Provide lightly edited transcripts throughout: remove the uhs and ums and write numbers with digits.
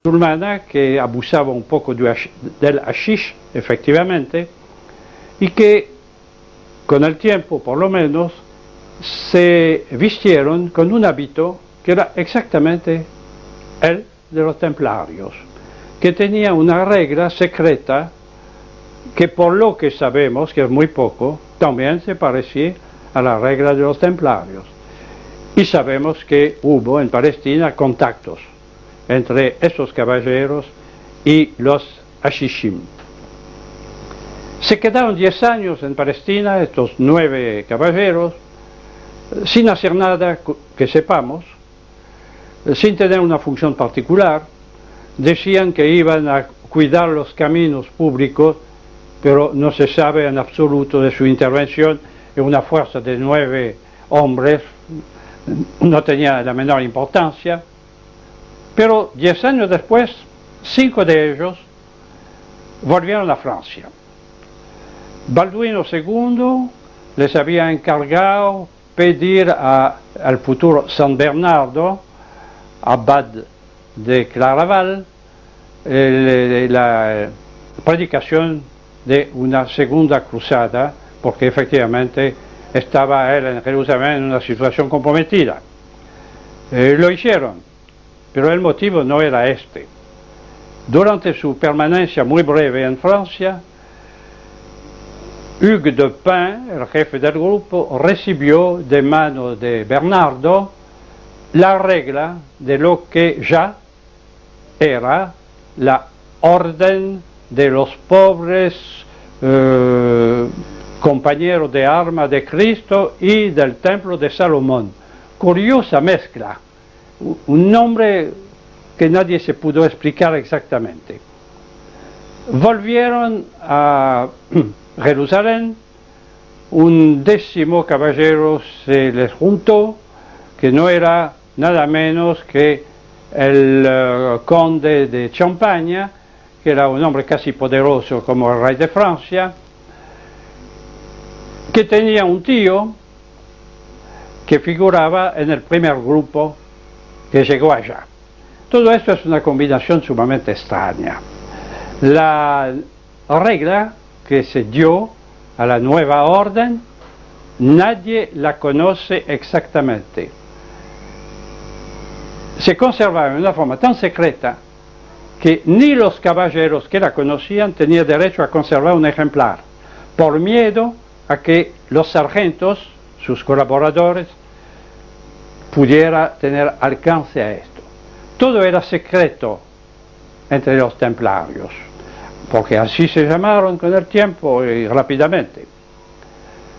musulmana que abusaba un poco del hashish, efectivamente, y que con el tiempo, por lo menos, se vistieron con un hábito que era exactamente el de los templarios, que tenía una regla secreta que, por lo que sabemos, que es muy poco, también se parecía a la regla de los templarios. Y sabemos que hubo en Palestina contactos entre esos caballeros y los hashishim. Se quedaron 10 años en Palestina, estos 9 caballeros, sin hacer nada que sepamos, sin tener una función particular. Decían que iban a cuidar los caminos públicos, pero no se sabe en absoluto de su intervención. Una fuerza de 9 hombres no tenía la menor importancia. Pero 10 años después, 5 de ellos volvieron a Francia. Balduino II les había encargado pedir al futuro San Bernardo, abad de Claraval, la predicación de una segunda cruzada, porque efectivamente estaba él en Jerusalén en una situación comprometida. Lo hicieron, pero el motivo no era este. Durante su permanencia muy breve en Francia, Hugues de Pin, el jefe del grupo, recibió de manos de Bernardo la regla de lo que ya era la orden de los pobres compañeros de armas de Cristo y del templo de Salomón. Curiosa mezcla, un nombre que nadie se pudo explicar exactamente. Volvieron a Jerusalén, un 10º caballero se les juntó, que no era nada menos que el conde de Champaña, que era un hombre casi poderoso como el rey de Francia, que tenía un tío que figuraba en el primer grupo que llegó allá. Todo esto es una combinación sumamente extraña. La regla que se dio a la nueva orden, nadie la conoce exactamente. Se conservaba de una forma tan secreta que ni los caballeros que la conocían tenían derecho a conservar un ejemplar, por miedo a que los sargentos, sus colaboradores, pudiera tener alcance a esto. Todo era secreto entre los templarios, porque así se llamaron con el tiempo y rápidamente.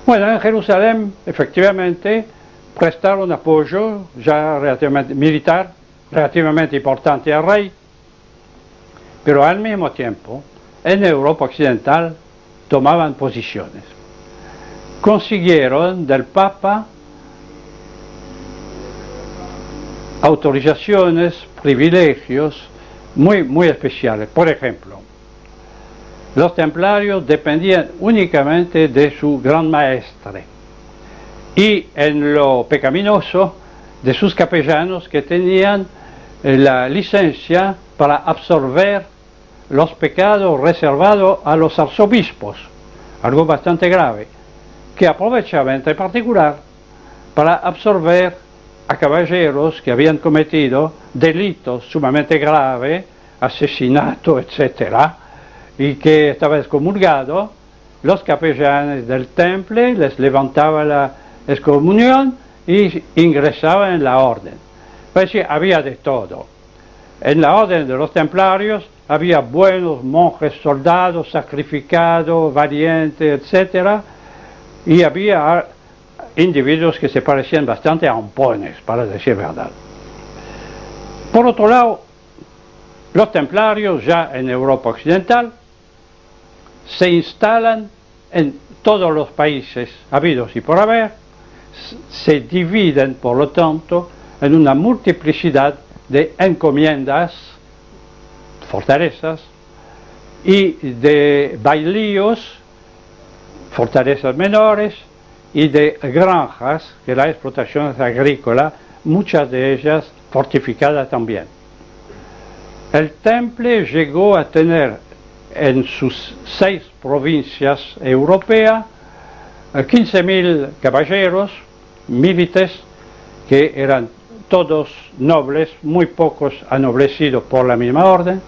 Bueno, en Jerusalén, efectivamente, prestaron apoyo ya relativamente militar, relativamente importante al rey, pero al mismo tiempo, en Europa occidental, tomaban posiciones. Consiguieron del Papa autorizaciones, privilegios muy especiales. Por ejemplo, los templarios dependían únicamente de su gran maestre y en lo pecaminoso de sus capellanos, que tenían la licencia para absorber los pecados reservados a los arzobispos, algo bastante grave, que aprovechaban en particular para absorber a caballeros que habían cometido delitos sumamente graves, asesinato, etcétera, y que estaba excomulgado. Los capellanes del temple les levantaban la excomunión y ingresaban en la orden. Pues sí, había de todo. En la orden de los templarios había buenos monjes soldados, sacrificados, valientes, etcétera, y había individuos que se parecían bastante a ampones, para decir verdad. Por otro lado, los templarios ya en Europa occidental se instalan en todos los países habidos y por haber, se dividen por lo tanto en una multiplicidad de encomiendas, fortalezas, y de bailíos, fortalezas menores, y de granjas, que la explotación es agrícola, muchas de ellas fortificadas también. el Temple llegó a tener en sus 6 provincias europeas 15.000 caballeros, milites, que eran todos nobles, muy pocos anoblecidos por la misma orden,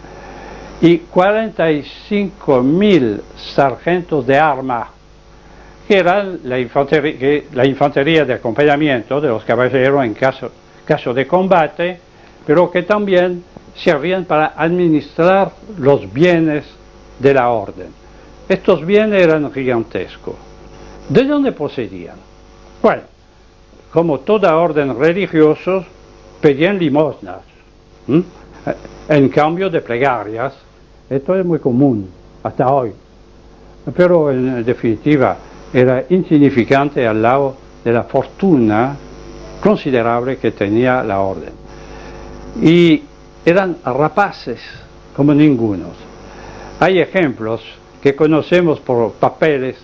y 45.000 sargentos de armas, que eran la infantería de acompañamiento de los caballeros en caso de combate, pero que también servían para administrar los bienes de la orden. Estos bienes eran gigantescos. ¿De dónde procedían? Bueno, como toda orden religiosa, pedían limosnas, en cambio de plegarias. Esto es muy común hasta hoy, pero en definitiva era insignificante al lado de la fortuna considerable que tenía la orden. Y eran rapaces como ningunos. Hay ejemplos que conocemos por papeles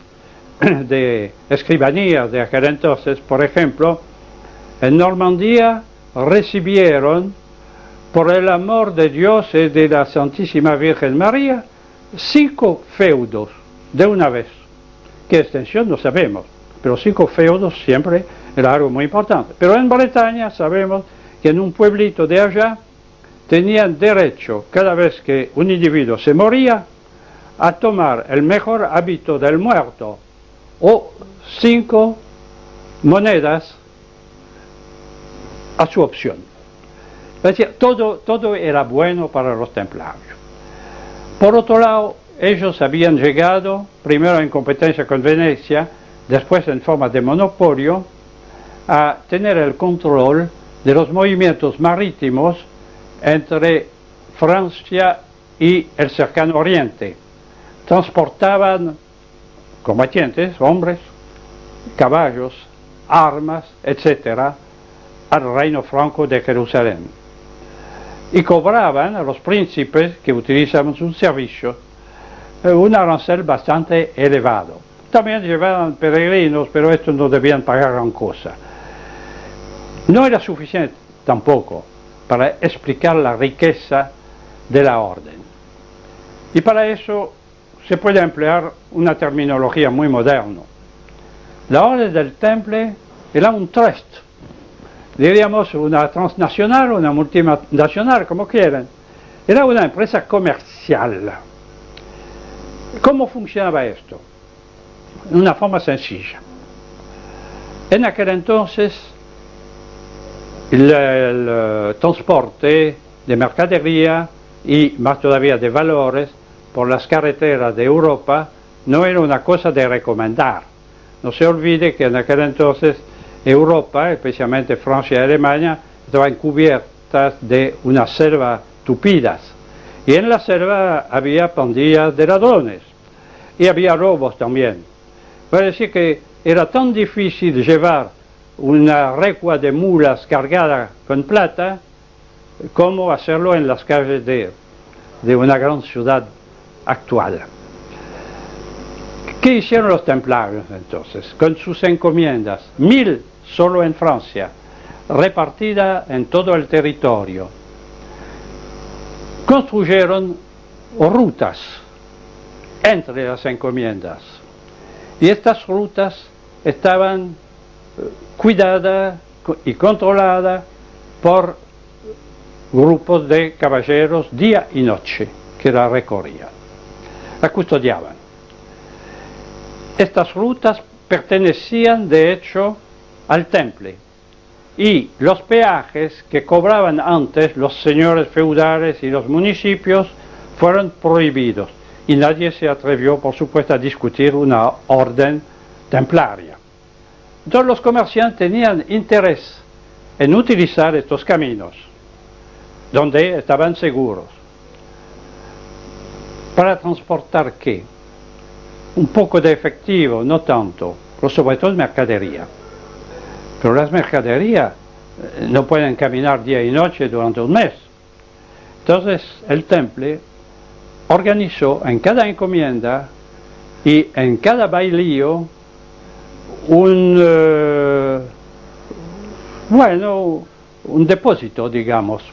de escribanías de aquel entonces. Por ejemplo, en Normandía recibieron, por el amor de Dios y de la Santísima Virgen María, 5 feudos de una vez. ¿Qué extensión? No sabemos, pero 5 feudos siempre era algo muy importante. Pero en Bretaña sabemos que en un pueblito de allá tenían derecho, cada vez que un individuo se moría, a tomar el mejor hábito del muerto o 5 monedas a su opción. Es decir, todo era bueno para los templarios. Por otro lado, ellos habían llegado, primero en competencia con Venecia, después en forma de monopolio, a tener el control de los movimientos marítimos entre Francia y el cercano Oriente. Transportaban combatientes, hombres, caballos, armas, etc., al reino franco de Jerusalén. Y cobraban a los príncipes que utilizaban su servicio un arancel bastante elevado. También llevaban peregrinos, pero estos no debían pagar gran cosa. No era suficiente tampoco para explicar la riqueza de la orden. Y para eso se puede emplear una terminología muy moderna. La orden del Temple era un trust, diríamos una transnacional o una multinacional, como quieran. Era una empresa comercial. ¿Cómo funcionaba esto? De una forma sencilla. En aquel entonces, el transporte de mercadería y más todavía de valores por las carreteras de Europa no era una cosa de recomendar. No se olvide que en aquel entonces Europa, especialmente Francia y Alemania, estaban cubiertas de una selva tupidas. Y en la selva había pandillas de ladrones y había robos también. Puede decir que era tan difícil llevar una recua de mulas cargada con plata como hacerlo en las calles de una gran ciudad actual. ¿Qué hicieron los templarios entonces? Con sus encomiendas, 1000 solo en Francia, repartidas en todo el territorio, construyeron rutas entre las encomiendas. Y estas rutas estaban cuidadas y controladas por grupos de caballeros día y noche que la recorrían, la custodiaban. Estas rutas pertenecían de hecho al Temple y los peajes que cobraban antes los señores feudales y los municipios fueron prohibidos y nadie se atrevió, por supuesto, a discutir una orden templaria. Entonces los comerciantes tenían interés en utilizar estos caminos donde estaban seguros. ¿Para transportar qué? Un poco de efectivo, no tanto, pero sobre todo mercadería. Pero las mercaderías no pueden caminar día y noche durante un mes. Entonces el Temple organizó en cada encomienda y en cada bailío un depósito, digamos,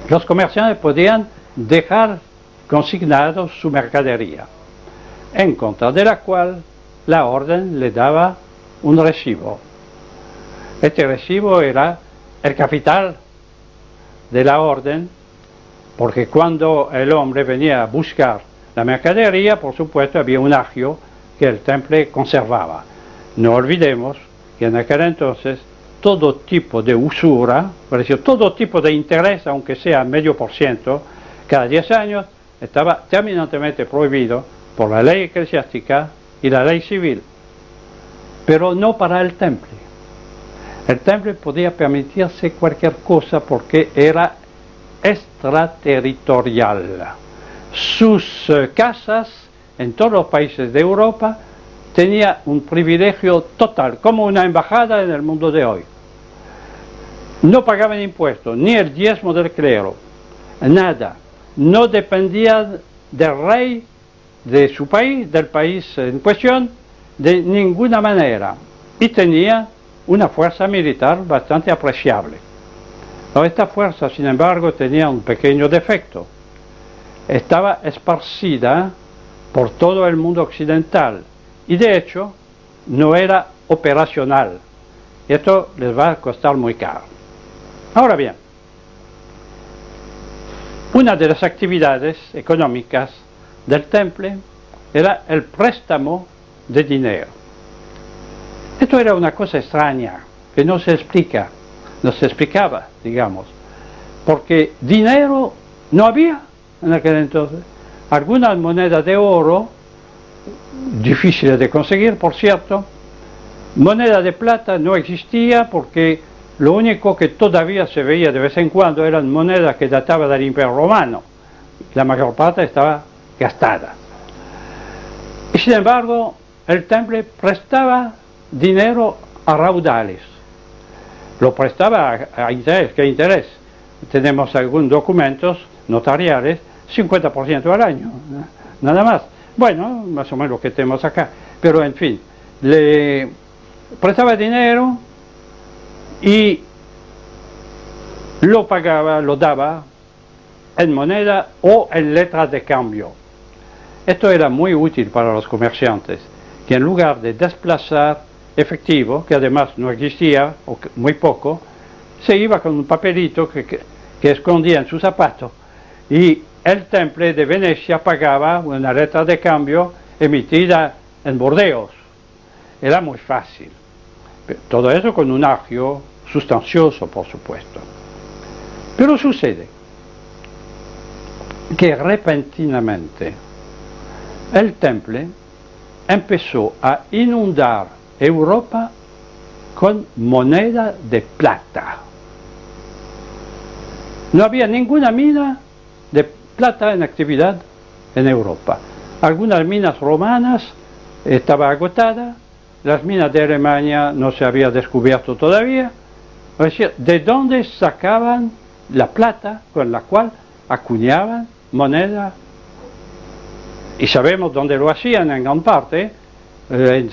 los comerciantes podían dejar consignado su mercadería, en contra de la cual la orden le daba un recibo. Este recibo era el capital de la orden, porque cuando el hombre venía a buscar la mercadería, por supuesto había un agio que el temple conservaba. No olvidemos que en aquel entonces todo tipo de usura, es decir, todo tipo de interés, aunque sea 0,5%, cada 10 años, estaba terminantemente prohibido por la ley eclesiástica y la ley civil, pero no para el temple. El temple podía permitirse cualquier cosa porque era extraterritorial. Sus casas en todos los países de Europa tenían un privilegio total, como una embajada en el mundo de hoy. No pagaban impuestos, ni el diezmo del clero, nada. No dependían del rey de su país, del país en cuestión, de ninguna manera. Y tenía una fuerza militar bastante apreciable. Pero esta fuerza, sin embargo, tenía un pequeño defecto. Estaba esparcida por todo el mundo occidental y de hecho no era operacional. Esto les va a costar muy caro. Ahora bien, una de las actividades económicas del temple era el préstamo de dinero. Esto era una cosa extraña que no se explicaba, digamos, porque dinero no había en aquel entonces. Algunas monedas de oro, difíciles de conseguir, por cierto. Moneda de plata no existía porque lo único que todavía se veía de vez en cuando eran monedas que databan del Imperio Romano. La mayor parte estaba gastada. Y sin embargo, el temple prestaba dinero a raudales. Lo prestaba a interés. ¿Qué interés? Tenemos algunos documentos notariales, 50% al año, nada más. Bueno, más o menos lo que tenemos acá. Pero en fin, le prestaba dinero y lo pagaba, lo daba en moneda o en letras de cambio. Esto era muy útil para los comerciantes, que en lugar de desplazar efectivo, que además no existía, o muy poco, se iba con un papelito que escondía en su zapato, y el temple de Venecia pagaba una letra de cambio emitida en Burdeos. Era muy fácil. Todo eso con un agio sustancioso, por supuesto. Pero sucede que repentinamente el temple empezó a inundar Europa con moneda de plata. No había ninguna mina de plata en actividad en Europa. Algunas minas romanas estaban agotadas, las minas de Alemania no se había descubierto todavía. Es decir, ¿de dónde sacaban la plata con la cual acuñaban moneda? Y sabemos dónde lo hacían en gran parte,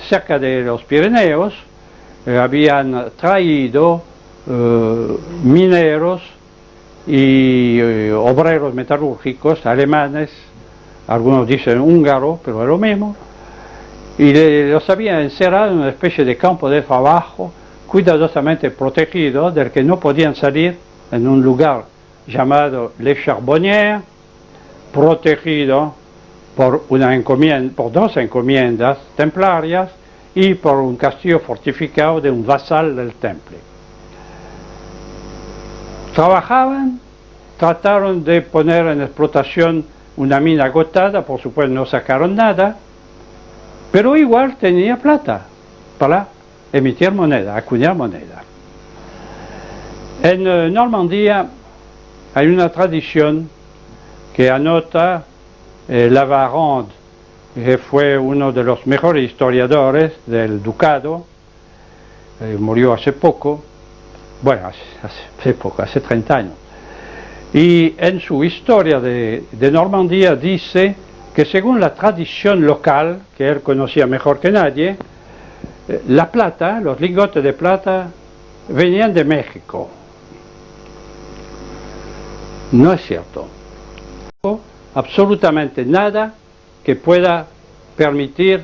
cerca de los Pirineos. Habían traído mineros y obreros metalúrgicos alemanes, algunos dicen húngaros, pero es lo mismo, y los habían encerrado en una especie de campo de trabajo cuidadosamente protegido, del que no podían salir, en un lugar llamado Les Charbonnières, protegido por dos encomiendas templarias y por un castillo fortificado de un vasal del temple. Trabajaban, trataron de poner en explotación una mina agotada, por supuesto no sacaron nada, pero igual tenía plata para emitir moneda, acuñar moneda. En Normandía hay una tradición que anota Lavarande, que fue uno de los mejores historiadores del ducado, murió hace poco, bueno, hace 30 años. Y en su historia de Normandía dice que según la tradición local, que él conocía mejor que nadie, la plata, los lingotes de plata, venían de México. No es cierto. Absolutamente nada que pueda permitir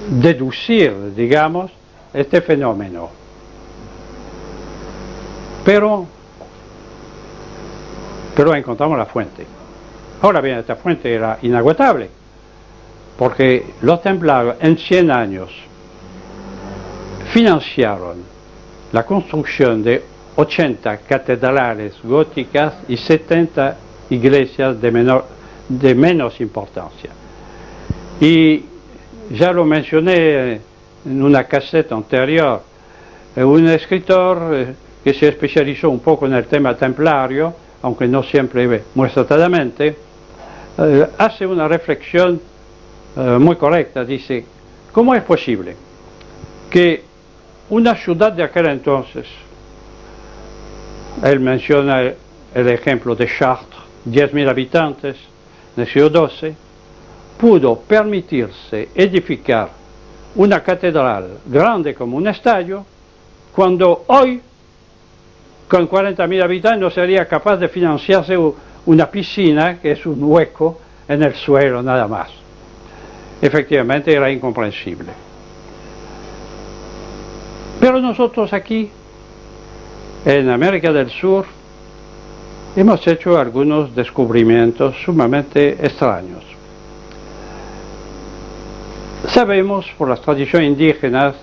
deducir, digamos, este fenómeno. Pero encontramos la fuente. Ahora bien, esta fuente era inagotable, porque los templarios en 100 años financiaron la construcción de 80 catedrales góticas y 70 iglesias de menos importancia. Y ya lo mencioné en una caseta anterior, un escritor que se especializó un poco en el tema templario, aunque no siempre muy acertadamente, hace una reflexión muy correcta. Dice: ¿cómo es posible que una ciudad de aquel entonces, él menciona el ejemplo de Chartres, 10.000 habitantes, en el siglo XII, pudo permitirse edificar una catedral grande como un estadio, cuando hoy, con 40.000 habitantes, no sería capaz de financiarse una piscina, que es un hueco en el suelo nada más? Efectivamente era incomprensible. Pero nosotros aquí, en América del Sur, hemos hecho algunos descubrimientos sumamente extraños. Sabemos, por las tradiciones indígenas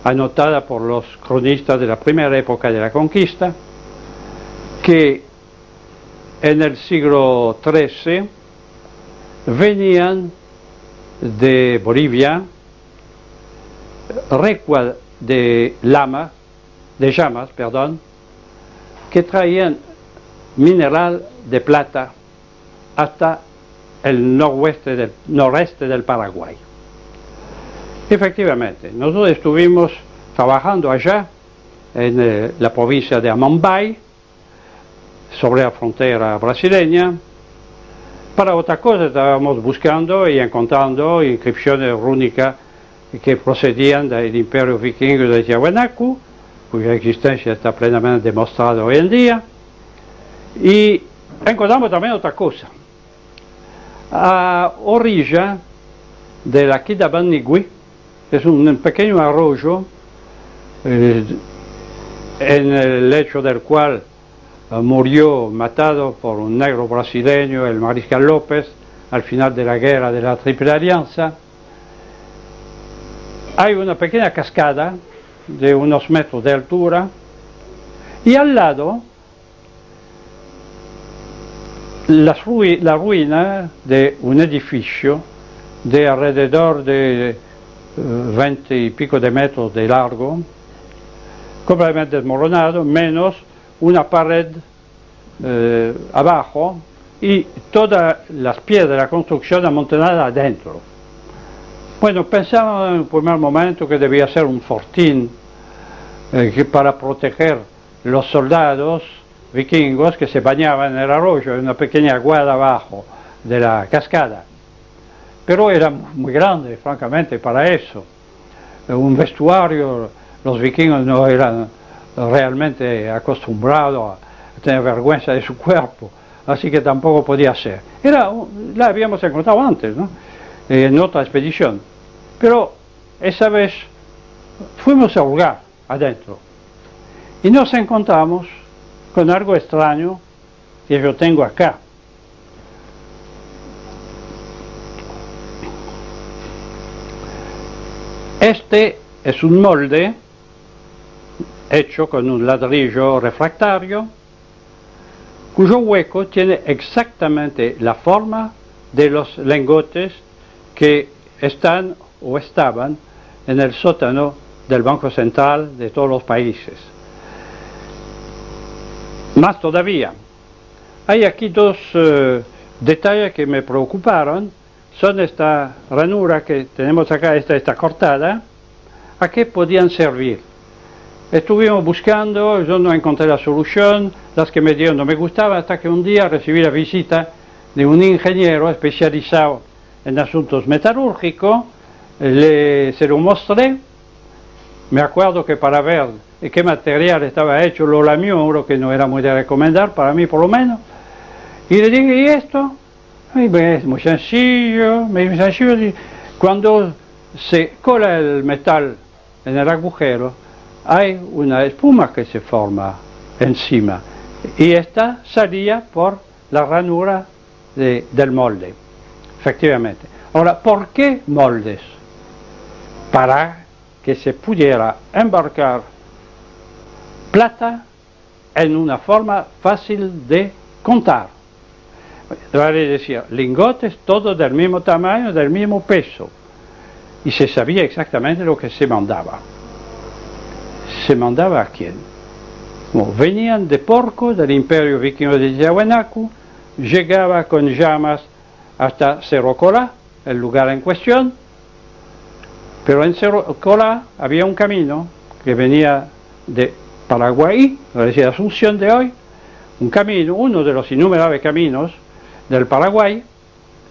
anotadas por los cronistas de la primera época de la conquista, que en el siglo XIII venían de Bolivia recuas de llamas, que traían mineral de plata hasta el noreste del Paraguay. Efectivamente, nosotros estuvimos trabajando allá en la provincia de Amambay, sobre la frontera brasileña. Para otra cosa estábamos buscando y encontrando inscripciones rúnicas que procedían del imperio vikingo de Tiahuanaco, cuya existencia está plenamente demostrada hoy en día. Y encontramos también otra cosa. A orilla de la Quitabanigüí, es un pequeño arroyo en el lecho del cual murió matado por un negro brasileño, el mariscal López, al final de la guerra de la Triple Alianza. Hay una pequeña cascada de unos metros de altura y al lado la ruina de un edificio de alrededor de 20 y pico de metros de largo, completamente desmoronado, menos una pared abajo y todas las piedras de la construcción amontonadas adentro. Bueno, pensamos en un primer momento que debía ser un fortín para proteger los soldados vikingos que se bañaban en el arroyo, en una pequeña aguada abajo de la cascada. Pero era muy grande, francamente, para eso. Un vestuario, los vikingos no eran realmente acostumbrados a tener vergüenza de su cuerpo, así que tampoco podía ser. La habíamos encontrado antes, ¿no? En otra expedición. Pero esa vez fuimos a hurgar adentro y nos encontramos con algo extraño que yo tengo acá. Este es un molde hecho con un ladrillo refractario, cuyo hueco tiene exactamente la forma de los lingotes que están o estaban en el sótano del Banco Central de todos los países. Más todavía, hay aquí dos detalles que me preocuparon. Son esta ranura que tenemos acá, esta está cortada. ¿A qué podían servir? Estuvimos buscando, yo no encontré la solución, las que me dieron no me gustaban, hasta que un día recibí la visita de un ingeniero especializado en asuntos metalúrgicos, se lo mostré me acuerdo que para ver de qué material estaba hecho lo lamió, lo que no era muy de recomendar, para mí por lo menos, y le dije, ¿y esto? Y es muy sencillo, cuando se cola el metal en el agujero, hay una espuma que se forma encima, y esta salía por la ranura del molde, efectivamente. Ahora, ¿por qué moldes? Para que se pudiera embarcar plata en una forma fácil de contar. Vale decir, lingotes todos del mismo tamaño, del mismo peso. Y se sabía exactamente lo que se mandaba. ¿Se mandaba a quién? Bueno, venían de Porco, del imperio vikingo de Tiahuanacu, llegaba con llamas hasta Cerro Colá, el lugar en cuestión, pero en Cerro Colá había un camino que venía de Paraguay, la de Asunción de hoy, un camino, uno de los innumerables caminos del Paraguay,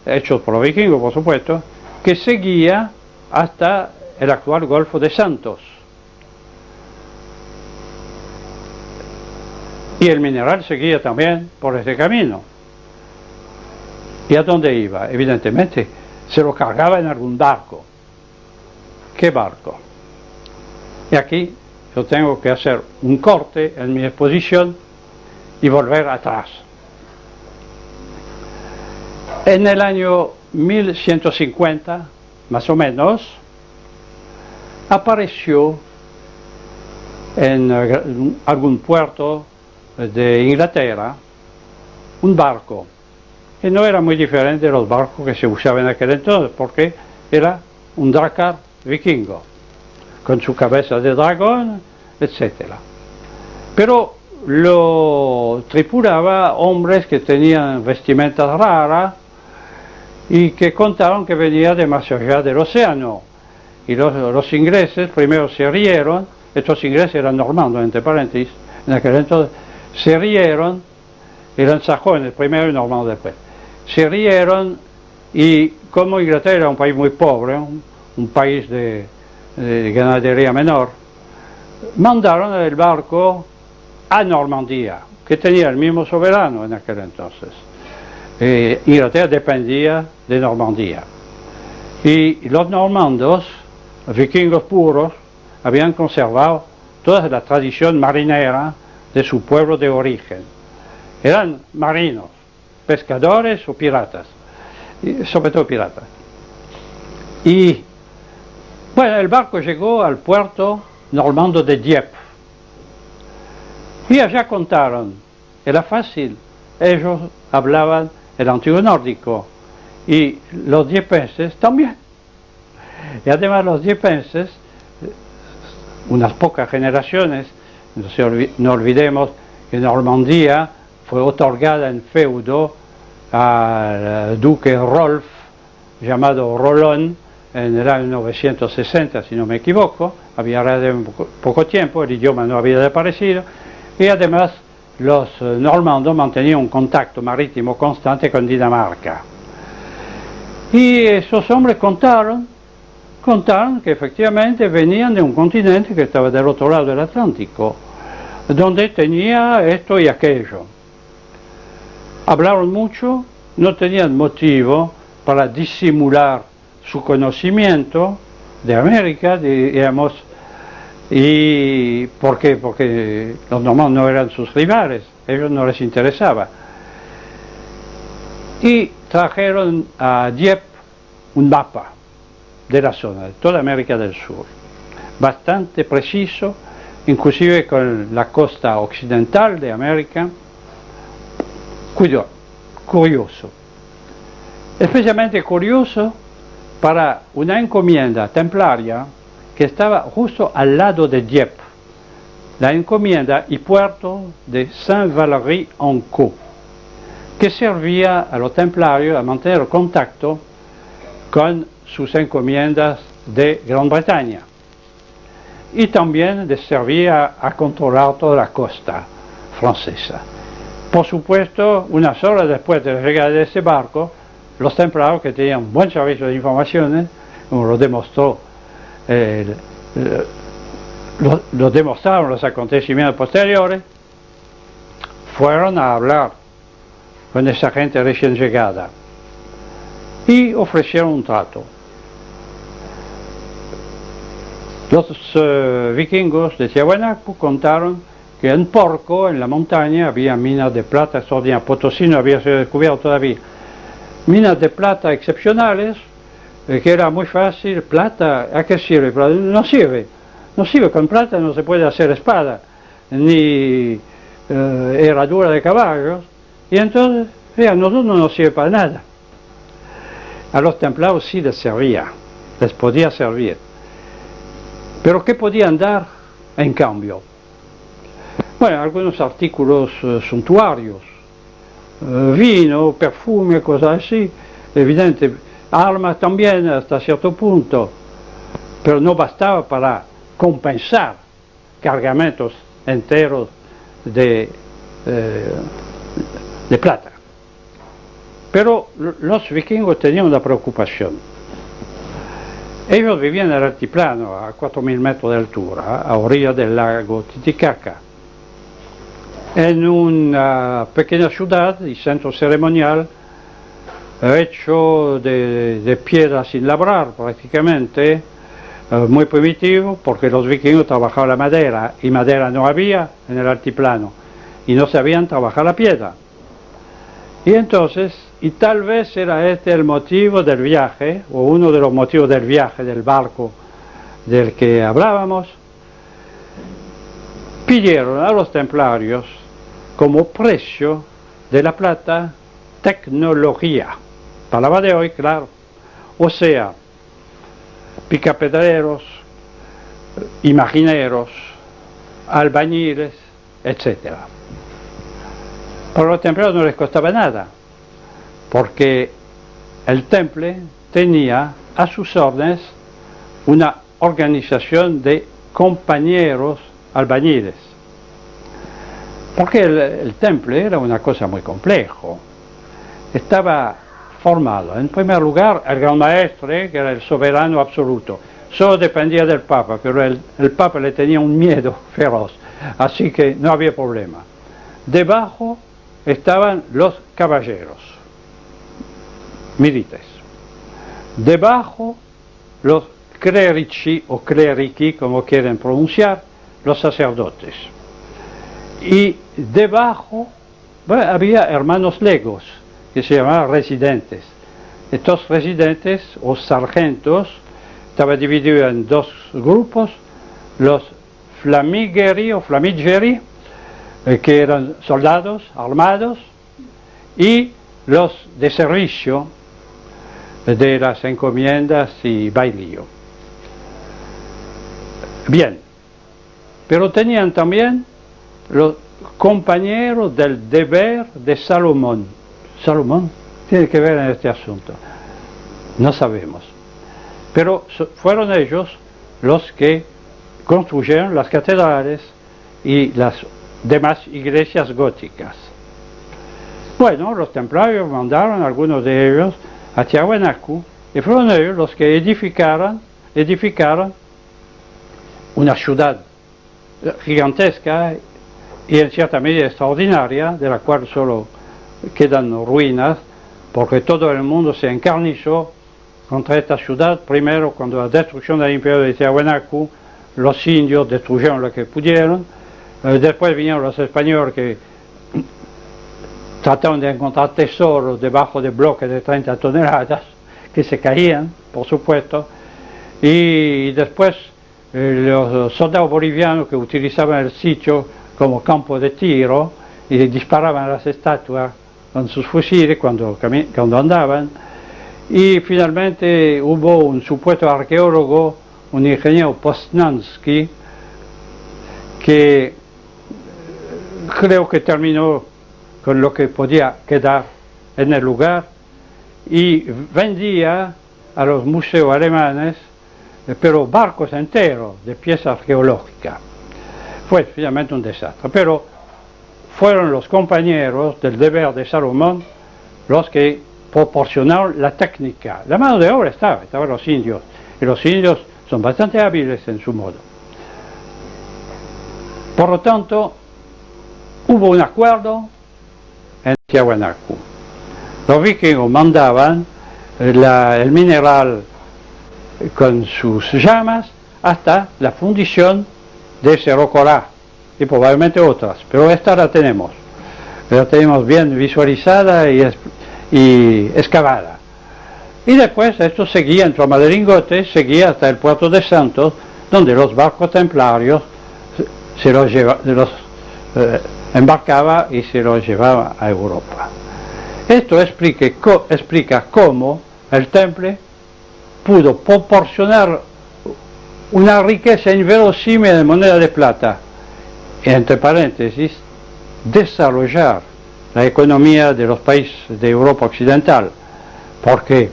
hechos por los vikingos por supuesto, que seguía hasta el actual Golfo de Santos. Y el mineral seguía también por ese camino. ¿Y a dónde iba? Evidentemente se lo cargaba en algún barco. ¿Qué barco? Y aquí yo tengo que hacer un corte en mi exposición y volver atrás. En el año 1150, más o menos, apareció en algún puerto de Inglaterra un barco que no era muy diferente de los barcos que se usaban en aquel entonces, porque era un drakkar vikingo, con su cabeza de dragón, etc. Pero lo tripulaba hombres que tenían vestimentas raras y que contaron que venía de más allá del océano. Y los ingleses primero se rieron, estos ingleses eran normandos, entre paréntesis, en aquel entonces, se rieron, eran sajones primero y normandos después, se rieron y como Inglaterra era un país muy pobre, un país de ganadería menor, mandaron el barco a Normandía, que tenía el mismo soberano en aquel entonces. Inglaterra dependía de Normandía. Y los normandos, vikingos puros, habían conservado toda la tradición marinera de su pueblo de origen. Eran marinos, pescadores o piratas, sobre todo piratas. Y bueno, el barco llegó al puerto normando de Dieppe. Y allá contaron, era fácil, ellos hablaban el antiguo nórdico y los diepenses también. Y además los diepenses, unas pocas generaciones, no olvidemos que Normandía fue otorgada en feudo al duque Rolf, llamado Rolón, en el año 960, si no me equivoco, había poco tiempo, el idioma no había desaparecido, y además los normandos mantenían un contacto marítimo constante con Dinamarca. Y esos hombres contaron que efectivamente venían de un continente que estaba del otro lado del Atlántico, donde tenía esto y aquello. Hablaron mucho, no tenían motivo para disimular su conocimiento de América, digamos, y ¿por qué? Porque los normandos no eran sus rivales, a ellos no les interesaba. Y trajeron a Dieppe un mapa de la zona, de toda América del Sur, bastante preciso, inclusive con la costa occidental de América, curioso, especialmente curioso para una encomienda templaria que estaba justo al lado de Dieppe, la encomienda y puerto de Saint-Valery-en-Caux, que servía a los templarios a mantener contacto con sus encomiendas de Gran Bretaña y también les servía a controlar toda la costa francesa. Por supuesto, unas horas después de la llegada de ese barco, los templarios, que tenían un buen servicio de informaciones, como lo demostró lo demostraron los acontecimientos posteriores, fueron a hablar con esa gente recién llegada y ofrecieron un trato. Los vikingos de Tiahuanaco contaron que en Porco, en la montaña, había minas de plata extraordinarias. Potosí no había sido descubierto todavía. Minas de plata excepcionales, que era muy fácil. Plata, ¿a qué sirve? No sirve. No sirve, con plata no se puede hacer espada, ni herradura de caballos. Y entonces, a nosotros no nos sirve para nada. A los templarios sí les servía, les podía servir. Pero ¿qué podían dar en cambio? Bueno, algunos artículos suntuarios, vino, perfume, cosas así, evidente, armas también hasta cierto punto, pero no bastaba para compensar cargamentos enteros de plata. Pero los vikingos tenían una preocupación. Ellos vivían en el altiplano, a 4.000 metros de altura, a orilla del lago Titicaca, en una pequeña ciudad y centro ceremonial hecho de piedra sin labrar prácticamente, muy primitivo, porque los vikingos trabajaban la madera y madera no había en el altiplano y no sabían trabajar la piedra. Y entonces, y tal vez era este el motivo del viaje, o uno de los motivos del viaje del barco del que hablábamos, pidieron a los templarios como precio de la plata tecnología, palabra de hoy, claro, o sea, picapedreros, imagineros, albañiles, etc. Para los templarios no les costaba nada, porque el temple tenía a sus órdenes una organización de compañeros albañiles. Porque el temple era una cosa muy complejo. Estaba formado, en primer lugar, el gran maestre, que era el soberano absoluto. Solo dependía del Papa, pero el Papa le tenía un miedo feroz, así que no había problema. Debajo estaban los caballeros, milites. Debajo los clerici o clerici, como quieren pronunciar, los sacerdotes. Y debajo había hermanos legos, que se llamaban residentes. Estos residentes o sargentos estaban divididos en dos grupos, los flamigeri o flamigeri, que eran soldados armados, y los de servicio de las encomiendas y bailío. Bien, pero tenían también los compañeros del deber de Salomón. ¿Salomón tiene que ver en este asunto? No sabemos. Pero fueron ellos los que construyeron las catedrales y las demás iglesias góticas. Bueno, los templarios mandaron a algunos de ellos a Tiahuanaco y fueron ellos los que edificaron una ciudad gigantesca y en cierta medida extraordinaria, de la cual solo quedan ruinas, porque todo el mundo se encarnizó contra esta ciudad. Primero, cuando la destrucción del imperio de Tiahuanaco, los indios destruyeron lo que pudieron. Después vinieron los españoles que trataron de encontrar tesoros debajo de bloques de 30 toneladas que se caían, por supuesto. Y después los soldados bolivianos que utilizaban el sitio como campo de tiro y disparaban a las estatuas con sus fusiles cuando andaban. Y finalmente hubo un supuesto arqueólogo, un ingeniero Poznański, que creo que terminó con lo que podía quedar en el lugar y vendía a los museos alemanes, pero barcos enteros de piezas arqueológicas. Fue finalmente un desastre, pero fueron los compañeros del deber de Salomón los que proporcionaron la técnica. La mano de obra estaban los indios, y los indios son bastante hábiles en su modo. Por lo tanto, hubo un acuerdo en Tiahuanaco. Los vikingos mandaban el mineral con sus llamas hasta la fundición de Cerro Corá y probablemente otras, pero esta la tenemos bien visualizada y excavada. Y después esto seguía en Tromaderingote, seguía hasta el puerto de Santos, donde los barcos templarios se los embarcaba y se los llevaba a Europa. Esto explica cómo el Temple pudo proporcionar una riqueza inverosímil de moneda de plata y, entre paréntesis, desarrollar la economía de los países de Europa Occidental, porque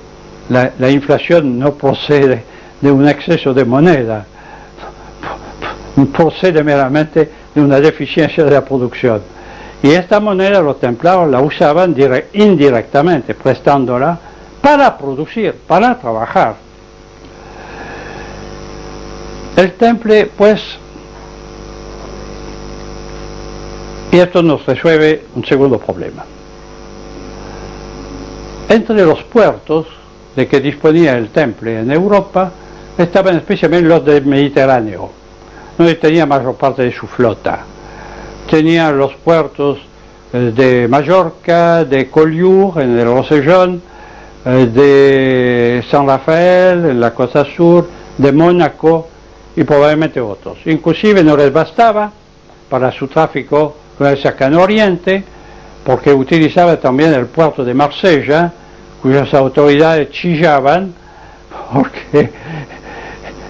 la inflación no procede de un exceso de moneda, procede meramente de una deficiencia de la producción. Y esta moneda los templarios la usaban indirectamente, prestándola para producir, para trabajar. El Temple, pues, y esto nos resuelve un segundo problema. Entre los puertos de que disponía el Temple en Europa estaban especialmente los del Mediterráneo, donde tenía mayor parte de su flota. Tenía los puertos de Mallorca, de Collioure en el Rosellón, de San Rafael en la costa sur, de Mónaco y probablemente otros. Inclusive no les bastaba para su tráfico con el cercano oriente, porque utilizaba también el puerto de Marsella, cuyas autoridades chillaban porque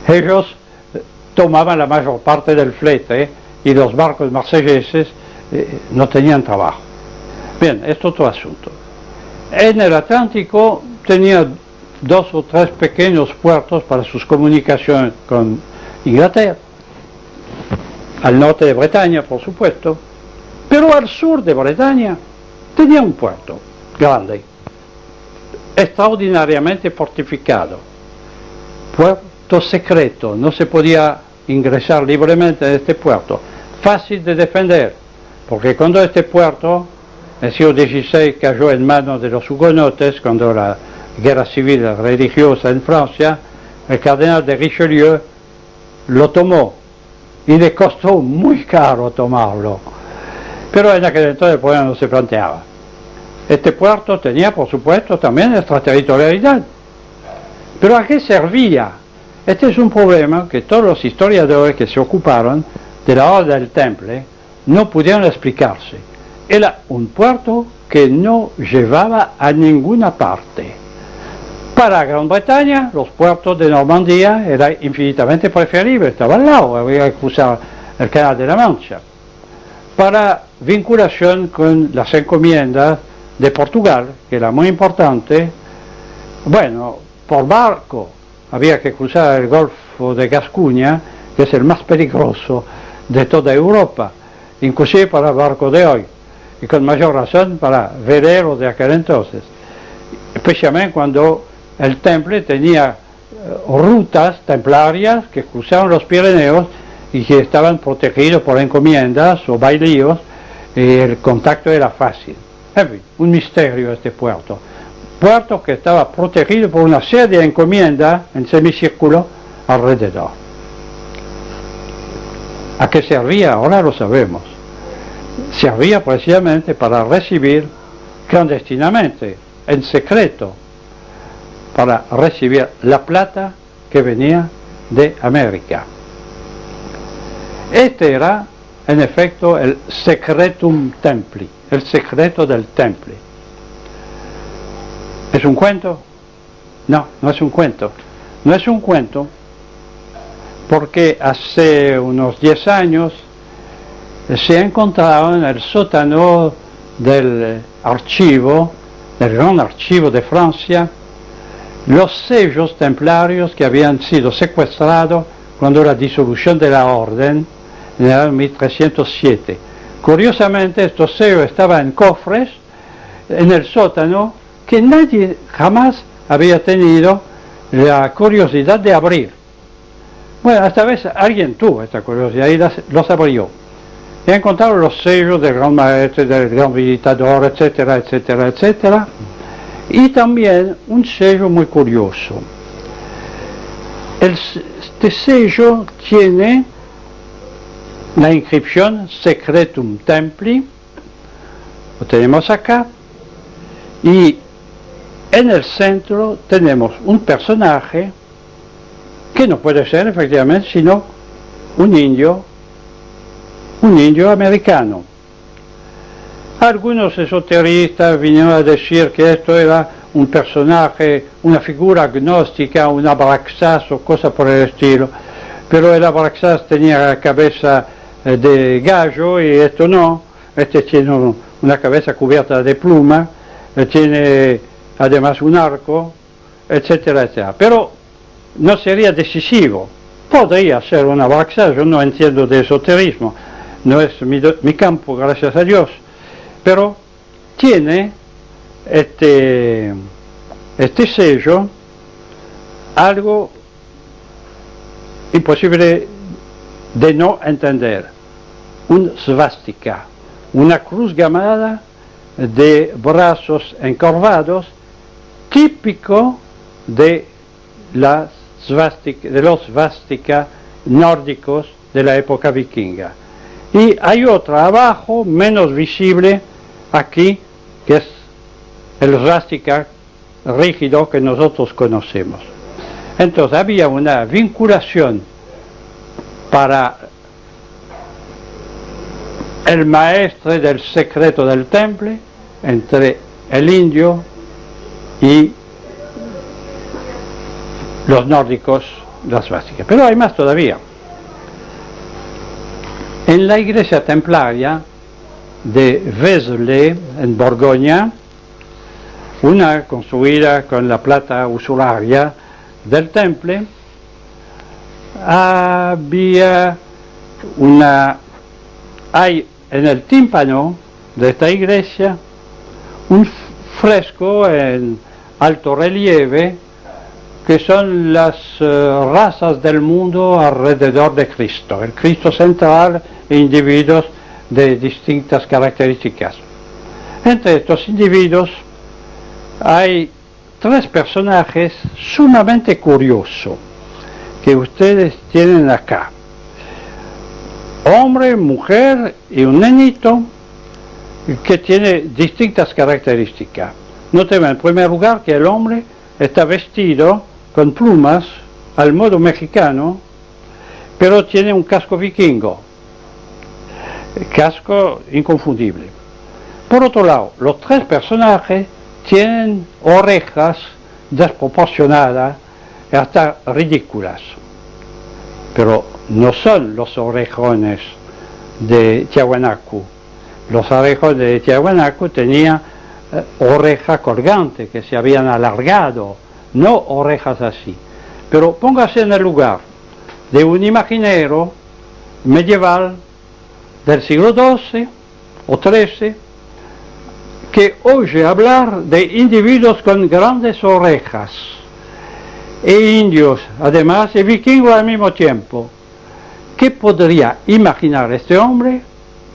ellos tomaban la mayor parte del flete y los barcos marselleses no tenían trabajo. Bien, esto es otro asunto. En el Atlántico tenía 2 o 3 pequeños puertos para sus comunicaciones con Inglaterra, al norte de Bretaña, por supuesto, pero al sur de Bretaña tenía un puerto grande, extraordinariamente fortificado, puerto secreto, no se podía ingresar libremente en este puerto, fácil de defender, porque cuando este puerto, el siglo XVI, cayó en manos de los hugonotes, cuando la guerra civil religiosa en Francia, el cardenal de Richelieu lo tomó y le costó muy caro tomarlo, pero en aquel entonces el problema no se planteaba. Este puerto tenía, por supuesto, también extraterritorialidad, pero ¿a qué servía? Este es un problema que todos los historiadores que se ocuparon de la obra del Temple no pudieron explicarse. Era un puerto que no llevaba a ninguna parte. Para Gran Bretaña, los puertos de Normandía eran infinitamente preferibles, estaban al lado, había que cruzar el Canal de la Mancha. Para vinculación con las encomiendas de Portugal, que era muy importante, bueno, por barco había que cruzar el Golfo de Gascuña, que es el más peligroso de toda Europa, inclusive para el barco de hoy, y con mayor razón para veleros de aquel entonces, especialmente cuando el Temple tenía rutas templarias que cruzaban los Pirineos y que estaban protegidos por encomiendas o bailíos, y el contacto era fácil. En fin, un misterio este puerto. Puerto que estaba protegido por una serie de encomiendas en semicírculo alrededor. ¿A qué servía? Ahora lo sabemos. Servía precisamente para recibir clandestinamente, en secreto, para recibir la plata que venía de América. Este era, en efecto, el secretum templi, el secreto del Temple. ¿Es un cuento? No, no es un cuento. No es un cuento porque hace unos 10 años se encontraron en el sótano del archivo, del gran archivo de Francia, los sellos templarios que habían sido secuestrados cuando la disolución de la orden en el año 1307. Curiosamente, estos sellos estaban en cofres en el sótano que nadie jamás había tenido la curiosidad de abrir. Bueno, esta vez alguien tuvo esta curiosidad y los abrió. He encontrado los sellos del gran maestro, del gran visitador, etcétera, etcétera, etcétera, y también un sello muy curioso. Este sello tiene la inscripción Secretum Templi, lo tenemos acá, y en el centro tenemos un personaje que no puede ser efectivamente sino un indio americano. Algunos esoteristas vinieron a decir que esto era un personaje, una figura gnóstica, un Abraxas o cosa por el estilo, pero el Abraxas tenía la cabeza de gallo y esto no, este tiene una cabeza cubierta de pluma, tiene además un arco, etcétera, etcétera. Pero no sería decisivo. Podría ser un Abraxas, yo no entiendo de esoterismo, no es mi campo, gracias a Dios, pero tiene este sello algo imposible de no entender, un svástica, una cruz gamada de brazos encorvados, típico de los svástica nórdicos de la época vikinga. Y hay otra abajo, menos visible, aquí, que es el svástica rígido que nosotros conocemos. Entonces había una vinculación para el maestro del secreto del temple entre el indio y los nórdicos, las svásticas. Pero hay más todavía. En la iglesia templaria de Vézelay, en Borgoña, una construida con la plata usuraria del temple, hay en el tímpano de esta iglesia un fresco en alto relieve que son las razas del mundo alrededor de Cristo, el Cristo central e individuos de distintas características. Entre estos individuos hay tres personajes sumamente curiosos que ustedes tienen acá. Hombre, mujer y un nenito que tiene distintas características. Noten en primer lugar que el hombre está vestido con plumas al modo mexicano, pero tiene un casco vikingo, casco inconfundible. Por otro lado, los tres personajes tienen orejas desproporcionadas y hasta ridículas, pero no son los orejones de Tiahuanaco. Los orejones de Tiahuanaco tenían orejas colgantes que se habían alargado, no orejas así. Pero póngase en el lugar de un imaginero medieval del siglo XII o XIII que oye hablar de individuos con grandes orejas e indios además y vikingos al mismo tiempo. ¿Qué podría imaginar este hombre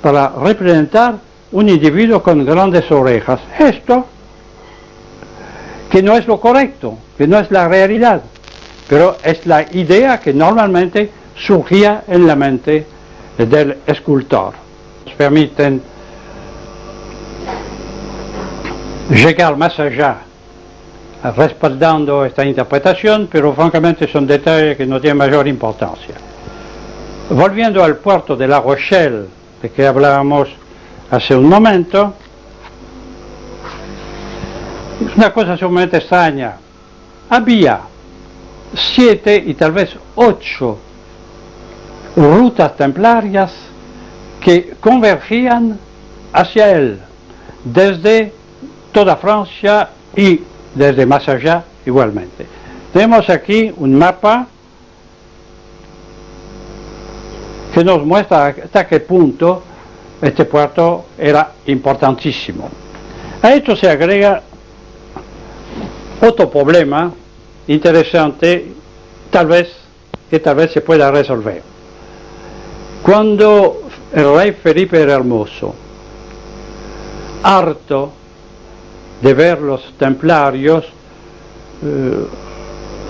para representar un individuo con grandes orejas? Esto, que no es lo correcto, que no es la realidad, pero es la idea que normalmente surgía en la mente del escultor. Nos permiten llegar más allá, respaldando esta interpretación, pero francamente son detalles que no tienen mayor importancia. Volviendo al puerto de La Rochelle, de que hablábamos hace un momento, es una cosa sumamente extraña. Había 7 y tal vez 8 rutas templarias que convergían hacia él, desde toda Francia y desde más allá igualmente. Tenemos aquí un mapa que nos muestra hasta qué punto este puerto era importantísimo. A esto se agrega otro problema interesante, que tal vez se pueda resolver. Cuando el rey Felipe el Hermoso, harto de ver los templarios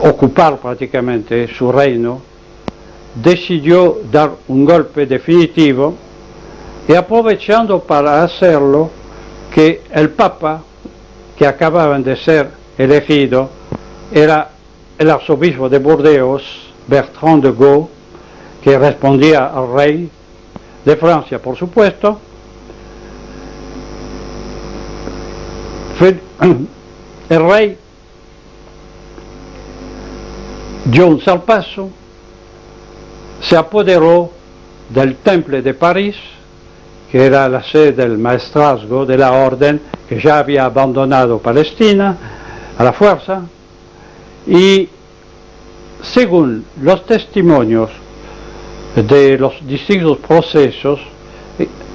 ocupar prácticamente su reino, decidió dar un golpe definitivo y aprovechando para hacerlo que el Papa que acababan de ser elegido era el arzobispo de Burdeos, Bertrand de Gaulle, que respondía al rey de Francia, por supuesto. El rey dio un zarpazo, se apoderó del Temple de París, que era la sede del maestrazgo de la orden, que ya había abandonado Palestina a la fuerza, y según los testimonios de los distintos procesos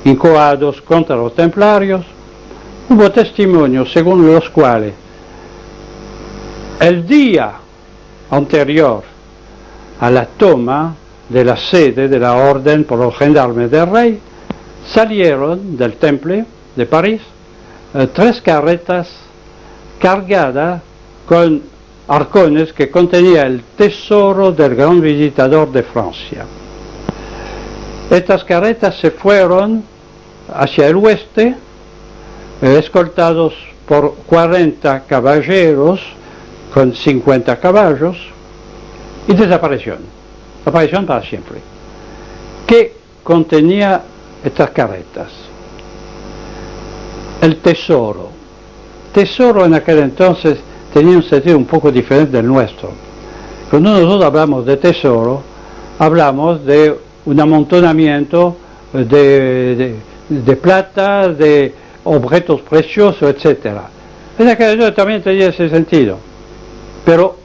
incoados contra los templarios, hubo testimonios según los cuales el día anterior a la toma de la sede de la orden por los gendarmes del rey, salieron del Temple de París 3 carretas cargadas con arcones que contenía el tesoro del gran visitador de Francia. Estas carretas se fueron hacia el oeste, escoltados por 40 caballeros con 50 caballos, y desaparecieron para siempre. ¿Qué contenía estas carretas? El tesoro. Tesoro en aquel entonces tenía un sentido un poco diferente del nuestro. Cuando nosotros hablamos de tesoro, hablamos de un amontonamiento de plata, de objetos preciosos, etc. En aquel entonces también tenía ese sentido, pero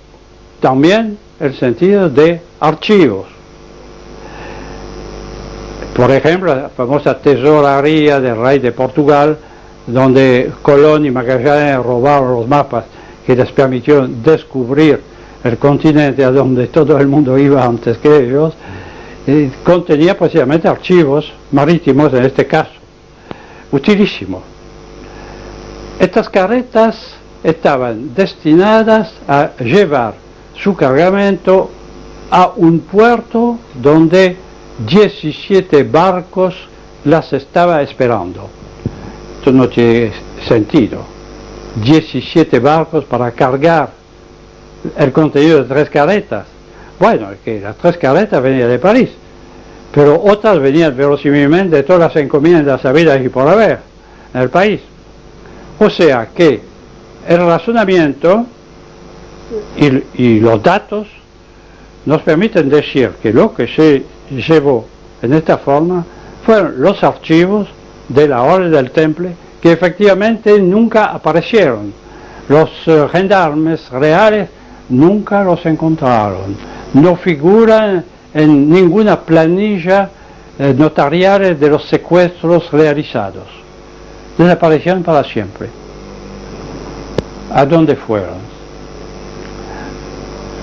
también el sentido de archivos. Por ejemplo, la famosa tesorería del rey de Portugal, donde Colón y Magallanes robaron los mapas que les permitieron descubrir el continente a donde todo el mundo iba antes que ellos, contenía precisamente archivos marítimos en este caso, utilísimos. Estas carretas estaban destinadas a llevar su cargamento a un puerto donde 17 barcos las estaba esperando. Esto no tiene sentido. 17 barcos para cargar el contenido de 3 carretas. Bueno, es que las 3 carretas venían de París, pero otras venían verosímilmente de todas las encomiendas habidas y por haber en el país. O sea que el razonamiento y los datos nos permiten decir que lo que se llevó en esta forma fueron los archivos de la Orden del Temple, que efectivamente nunca aparecieron. Los gendarmes reales nunca los encontraron, no figuran en ninguna planilla notarial de los secuestros realizados. Desaparecieron para siempre. ¿A dónde fueron?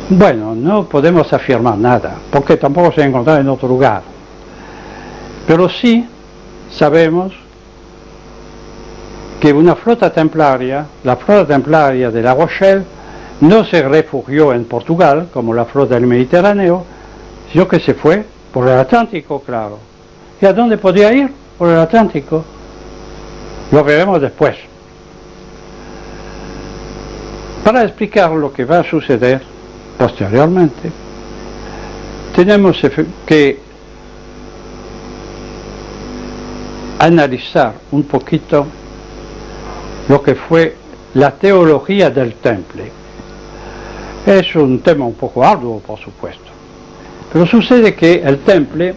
Bueno, no podemos afirmar nada, porque tampoco se encontraron en otro lugar. Pero sí sabemos que una flota templaria, la flota templaria de La Rochelle, no se refugió en Portugal, como la flota del Mediterráneo, sino que se fue por el Atlántico, claro. ¿Y a dónde podía ir? Por el Atlántico. Lo veremos después. Para explicar lo que va a suceder posteriormente, tenemos que analizar un poquito lo que fue la teología del Temple. Es un tema un poco arduo, por supuesto, pero sucede que el Temple,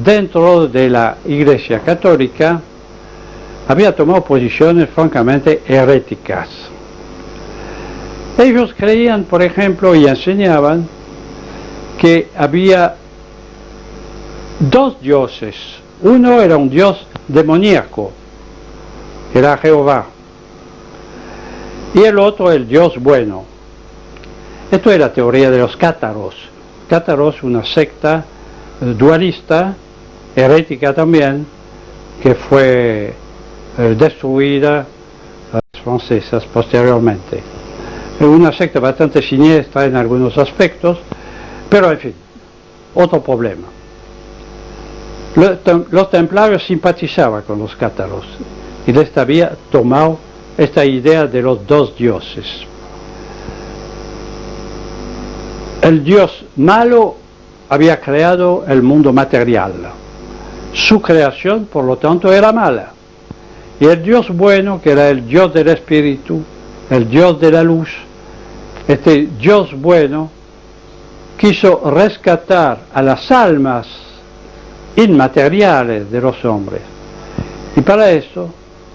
dentro de la Iglesia Católica, había tomado posiciones francamente heréticas. Ellos creían, por ejemplo, y enseñaban que había 2 dioses. Uno era un dios demoníaco, que era Jehová, y el otro el dios bueno. Esto es la teoría de los cátaros. Cátaros, una secta dualista herética también, que fue destruida a las francesas posteriormente. Una secta bastante siniestra en algunos aspectos, pero en fin, otro problema. Los templarios simpatizaban con los cátaros y les había tomado esta idea de los dos dioses. El dios malo había creado el mundo material. Su creación, por lo tanto, era mala. Y el dios bueno, que era el dios del espíritu, el dios de la luz, este dios bueno quiso rescatar a las almas inmateriales de los hombres. Y para eso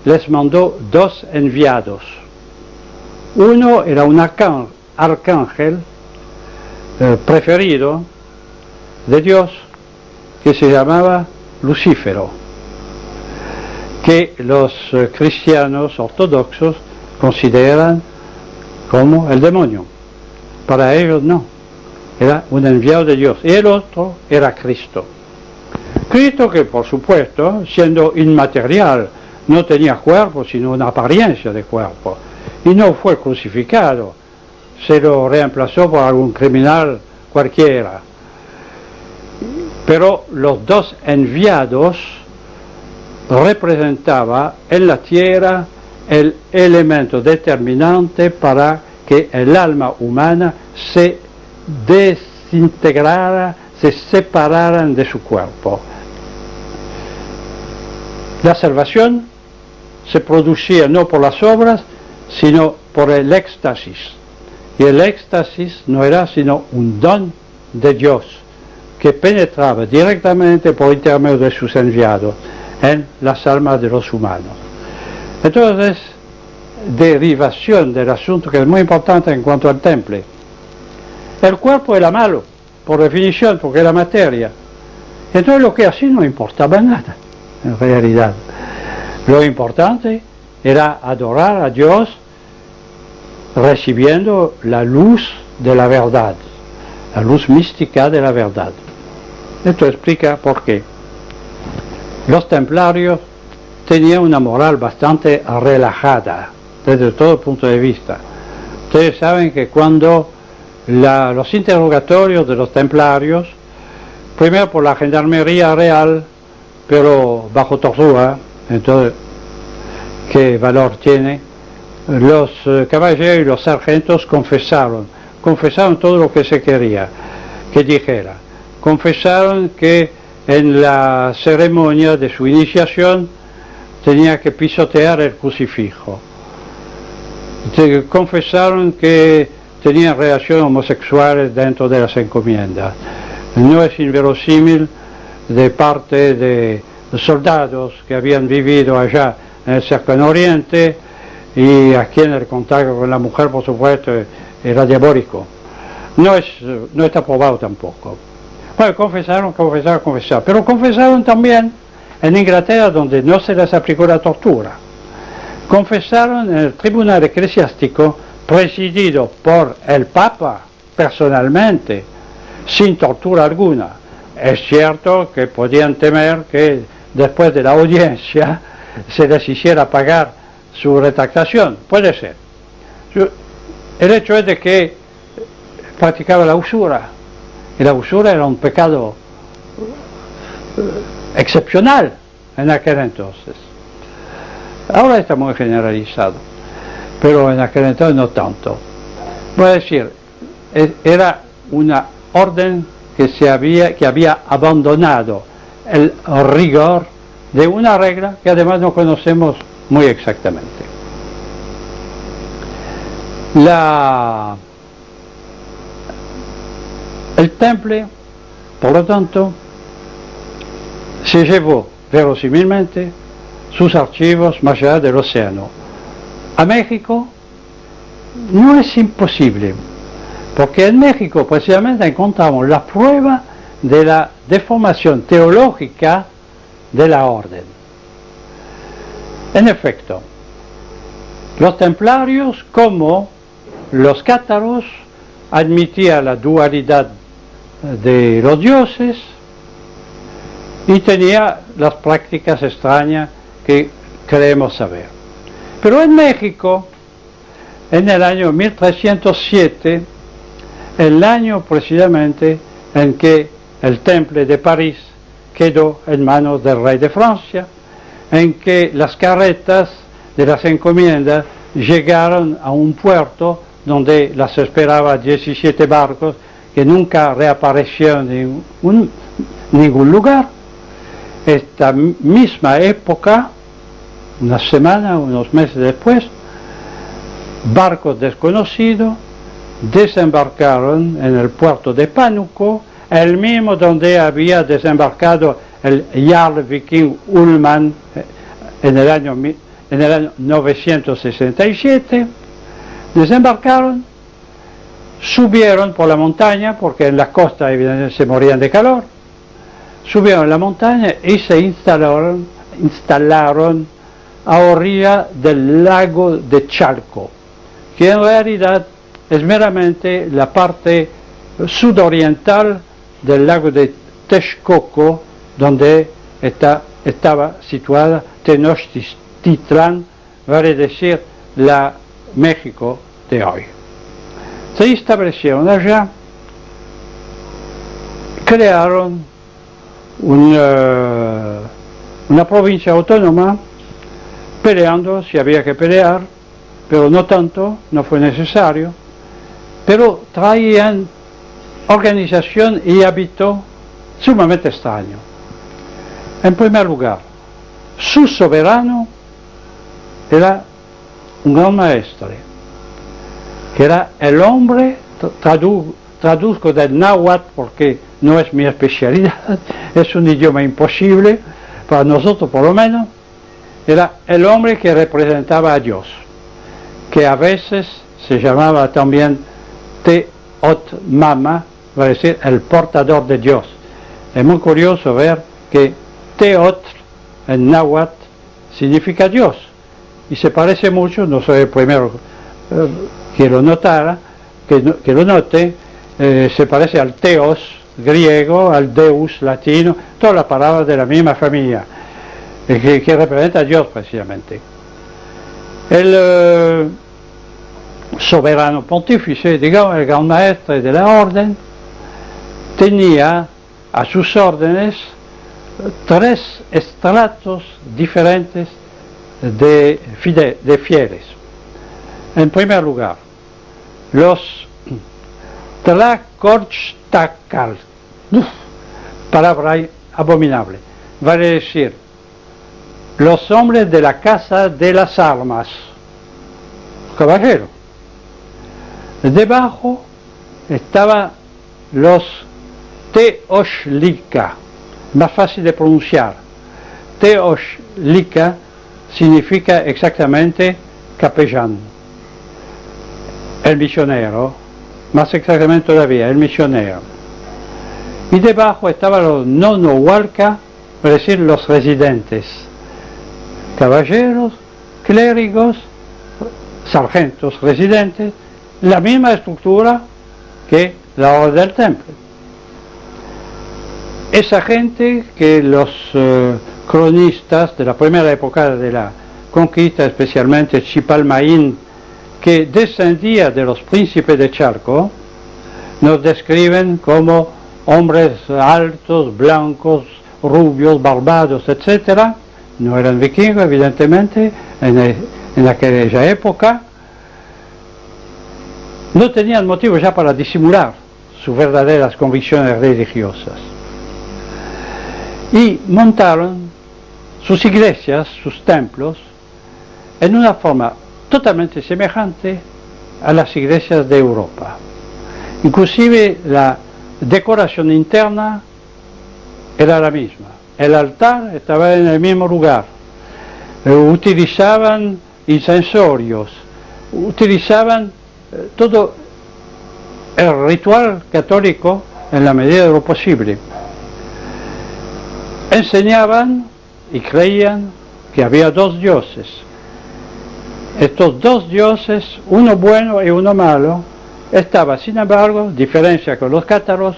les mandó dos enviados. Uno era un arcángel preferido de Dios, que se llamaba Lucífero, que los cristianos ortodoxos consideran como el demonio. Para ellos no, era un enviado de Dios. Y el otro era Cristo. Cristo, que por supuesto, siendo inmaterial, no tenía cuerpo, sino una apariencia de cuerpo, y no fue crucificado, se lo reemplazó por algún criminal cualquiera. Pero los dos enviados representaban en la tierra el elemento determinante para que el alma humana se desintegrara, se separara de su cuerpo. La salvación se producía no por las obras, sino por el éxtasis. Y el éxtasis no era sino un don de Dios que penetraba directamente por intermedio de sus enviados en las almas de los humanos. Entonces, derivación del asunto que es muy importante en cuanto al temple. El cuerpo era malo, por definición, porque era materia. Entonces lo que así no importaba nada, en realidad. Lo importante era adorar a Dios recibiendo la luz de la verdad, la luz mística de la verdad. Esto explica por qué. Los templarios tenían una moral bastante relajada, desde todo punto de vista. Ustedes saben que cuando los interrogatorios de los templarios, primero por la gendarmería real, pero bajo tortura, entonces, ¿qué valor tiene? Los caballeros y los sargentos confesaron todo lo que se quería que dijera. Confesaron que en la ceremonia de su iniciación tenía que pisotear el crucifijo. Confesaron que tenían relaciones homosexuales dentro de las encomiendas. No es inverosímil de parte de soldados que habían vivido allá en el cercano oriente y aquí en el contacto con la mujer, por supuesto, era diabólico. No está probado tampoco. Bueno, confesaron, pero confesaron también en Inglaterra, donde no se les aplicó la tortura. Confesaron en el tribunal eclesiástico presidido por el Papa personalmente, sin tortura alguna. Es cierto que podían temer que después de la audiencia se les hiciera pagar su retractación, puede ser. El hecho es de que practicaba la usura, y la usura era un pecado excepcional en aquel entonces. Ahora está muy generalizado, pero en aquel entonces no tanto. Voy a decir, era una orden que había abandonado el rigor de una regla que además no conocemos muy exactamente. El temple, por lo tanto, se llevó verosímilmente sus archivos más allá del océano. A México no es imposible, porque en México precisamente encontramos la prueba de la deformación teológica de la orden. En efecto, los templarios, como los cátaros, admitían la dualidad de los dioses y tenía las prácticas extrañas que queremos saber. Pero en México, en el año 1307, el año precisamente en que el Temple de París quedó en manos del rey de Francia, en que las carretas de las encomiendas llegaron a un puerto donde las esperaba 17 barcos que nunca reaparecieron en ningún lugar. Esta misma época, una semana, unos meses después, barcos desconocidos desembarcaron en el puerto de Pánuco, el mismo donde había desembarcado el Jarl Viking Ullman en el año 967. Desembarcaron, subieron por la montaña, porque en la costa evidentemente se morían de calor, subieron la montaña y se instalaron a orilla del lago de Chalco, que en realidad es meramente la parte sudoriental del lago de Texcoco, donde estaba situada Tenochtitlán, vale decir la México de hoy. Se establecieron allá, crearon una provincia autónoma, peleando si había que pelear, pero no tanto, no fue necesario, pero traían organización y hábito sumamente extraño. En primer lugar, su soberano era un gran maestre, que era el hombre, traduzco del náhuatl porque no es mi especialidad, es un idioma imposible, para nosotros por lo menos, era el hombre que representaba a Dios, que a veces se llamaba también Teot Mama, va a decir el portador de Dios. Es muy curioso ver que Teot en náhuatl significa Dios, y se parece mucho, no soy el primero que lo notara, que lo note, se parece al Theos griego, al Deus latino, todas las palabras de la misma familia, que representa a Dios precisamente. El soberano pontífice, digamos, el gran maestre de la orden, tenía a sus órdenes 3 estratos diferentes de fieles. En primer lugar, los Tlacorchtacal, palabra abominable, vale decir, los hombres de la casa de las armas, caballeros. Debajo estaban los Teoxlica, más fácil de pronunciar. Teoxlica significa exactamente capellán, el misionero, más exactamente todavía, el misionero. Y debajo estaban los Nonohualca, es decir, los residentes, caballeros, clérigos, sargentos, residentes, la misma estructura que la orden del Temple. Esa gente que los cronistas de la primera época de la conquista, especialmente Chipalmaín, que descendía de los príncipes de Chalco, nos describen como hombres altos, blancos, rubios, barbados, etc. No eran vikingos, evidentemente, en aquella época. No tenían motivo ya para disimular sus verdaderas convicciones religiosas. Y montaron sus iglesias, sus templos, en una forma totalmente semejante a las iglesias de Europa. Inclusive la decoración interna era la misma. El altar estaba en el mismo lugar. Utilizaban incensorios, utilizaban todo el ritual católico en la medida de lo posible. Enseñaban y creían que había 2 dioses. Estos 2 dioses, uno bueno y uno malo, estaba, sin embargo, diferencia con los cátaros,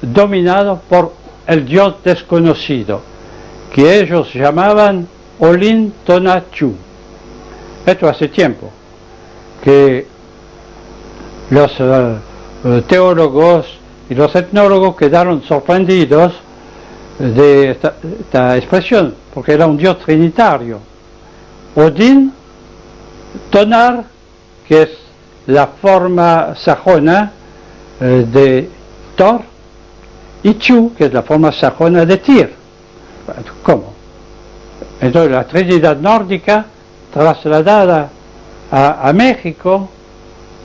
dominados por el dios desconocido, que ellos llamaban Olin Tonatiuh. Esto hace tiempo que los teólogos y los etnólogos quedaron sorprendidos de esta expresión, porque era un dios trinitario. Odin, Tonar, que es la forma sajona de Thor, y Chu, que es la forma sajona de Tyr. ¿Cómo? Entonces la Trinidad nórdica trasladada a México,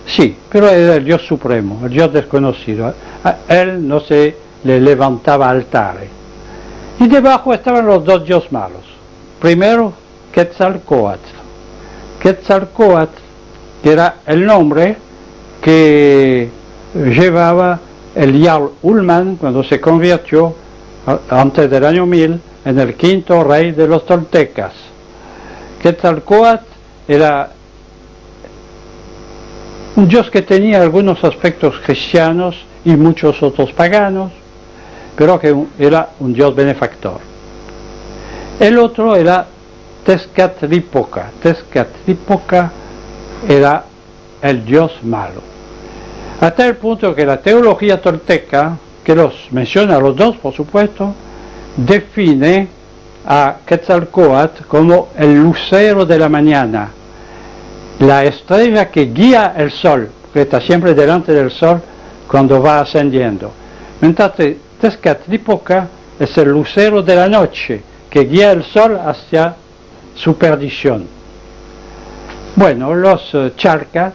sí, pero era el Dios supremo, el Dios desconocido. A él no se le levantaba altares. Y debajo estaban los dos dioses malos. Primero, Quetzalcóatl. Quetzalcóatl, que era el nombre que llevaba el Jarl Ullman cuando se convirtió antes del año 1000 en el quinto rey de los toltecas. Quetzalcóatl era un dios que tenía algunos aspectos cristianos y muchos otros paganos, pero que era un dios benefactor. El otro era Tezcatlipoca. Tezcatlipoca era el dios malo. Hasta el punto que la teología tolteca, que los menciona a los dos, por supuesto, define a Quetzalcóatl como el lucero de la mañana, la estrella que guía el sol, que está siempre delante del sol cuando va ascendiendo. Mientras que Tezcatlipoca es el lucero de la noche, que guía el sol hacia su perdición. Bueno, los charcas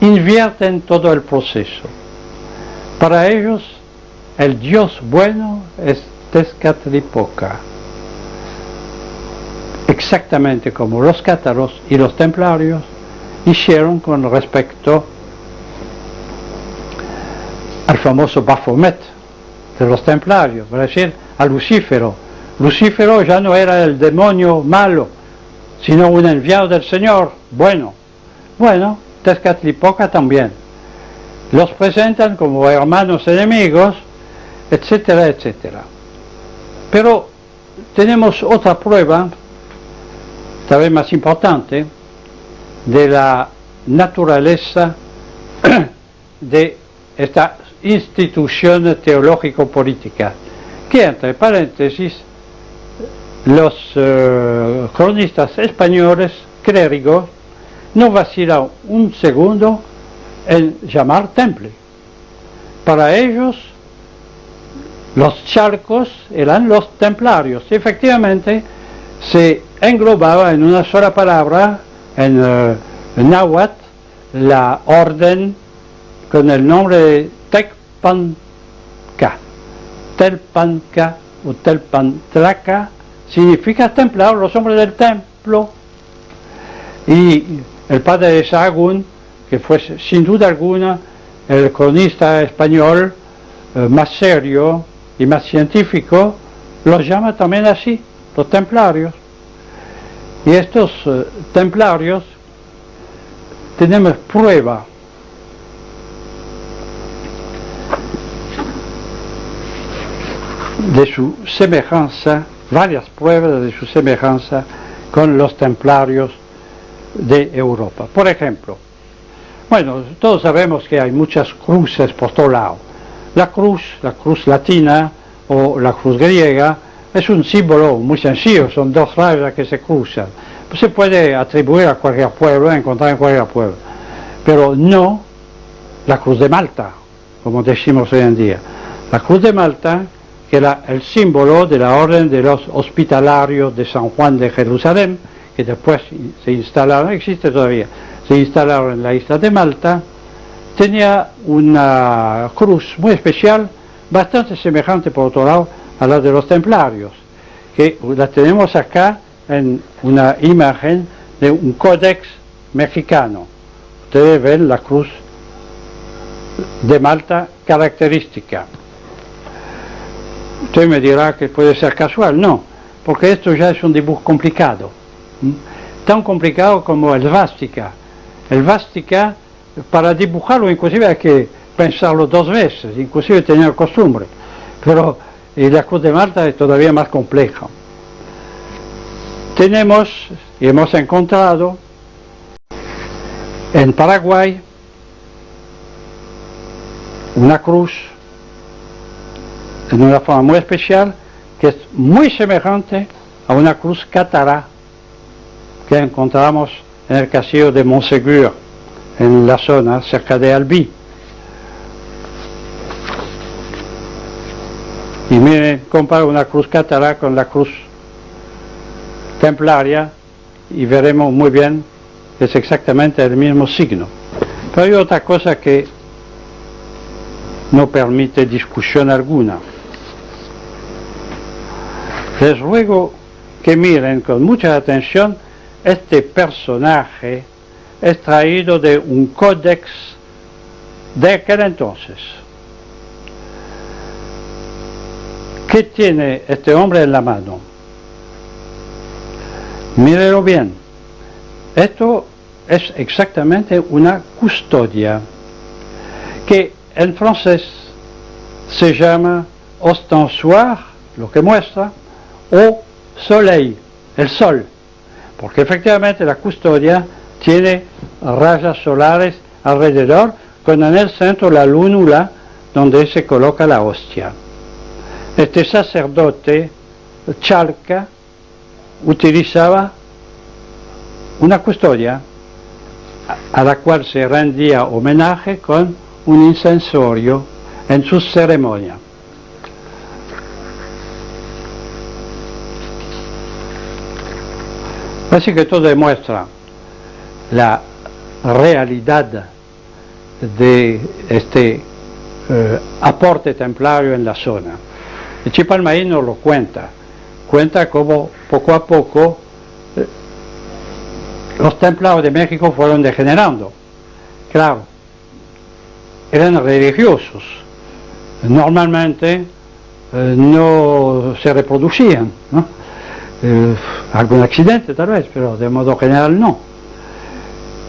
invierten todo el proceso. Para ellos, el dios bueno es Tezcatlipoca, exactamente como los cátaros y los templarios hicieron con respecto al famoso Baphomet de los templarios, es decir, a Lucífero. Lucífero ya no era el demonio malo, sino un enviado del Señor, bueno. Bueno, Tezcatlipoca también. Los presentan como hermanos enemigos, etcétera, etcétera. Pero tenemos otra prueba, tal vez más importante, de la naturaleza de esta institución teológico-política, que entre paréntesis los cronistas españoles clérigos no vacilan un segundo en llamar temple. Para ellos los charcos eran los templarios. Efectivamente se englobaba en una sola palabra, en náhuatl, la orden con el nombre de Tecpanca. Telpanca o Telpantlaca significa templar, los hombres del templo. Y el padre de Sahagún, que fue sin duda alguna el cronista español más serio y más científico, los llama también así, los templarios. Y estos templarios tenemos prueba de su semejanza, varias pruebas de su semejanza con los templarios de Europa. Por ejemplo, bueno, todos sabemos que hay muchas cruces por todo lado. La cruz latina o la cruz griega es un símbolo muy sencillo, son dos rayas que se cruzan. Pues se puede atribuir a cualquier pueblo, encontrar en cualquier pueblo, pero no la cruz de Malta, como decimos hoy en día. La cruz de Malta, que era el símbolo de la orden de los hospitalarios de San Juan de Jerusalén, que después se instalaron, existe todavía, se instalaron en la isla de Malta, tenía una cruz muy especial, bastante semejante por otro lado a la de los templarios, que la tenemos acá en una imagen de un códex mexicano. Ustedes ven la cruz de Malta característica. Usted me dirá que puede ser casual, no, porque esto ya es un dibujo complicado, tan complicado como el svástica. El svástica, para dibujarlo inclusive hay que pensarlo dos veces, inclusive tener costumbre, pero y la Cruz de Malta es todavía más compleja. Tenemos y hemos encontrado en Paraguay una cruz en una forma muy especial que es muy semejante a una cruz cátara que encontramos en el castillo de Montségur, en la zona cerca de Albi. Y miren, comparo una cruz cátara con la cruz templaria y veremos muy bien que es exactamente el mismo signo. Pero hay otra cosa que no permite discusión alguna. Les ruego que miren con mucha atención este personaje extraído de un códex de aquel entonces. ¿Qué tiene este hombre en la mano? Mírenlo bien. Esto es exactamente una custodia que en francés se llama ostensoir, lo que muestra, o soleil, el sol, porque efectivamente la custodia tiene rayas solares alrededor, con en el centro la lúnula donde se coloca la hostia. Este sacerdote Chalca utilizaba una custodia a la cual se rendía homenaje con un incensorio en sus ceremonias. Así que esto demuestra la realidad de este aporte templario en la zona. El Chipalmaí nos lo cuenta cómo poco a poco los templarios de México fueron degenerando. Claro, eran religiosos, normalmente no se reproducían, ¿no? Algún accidente tal vez, pero de modo general no.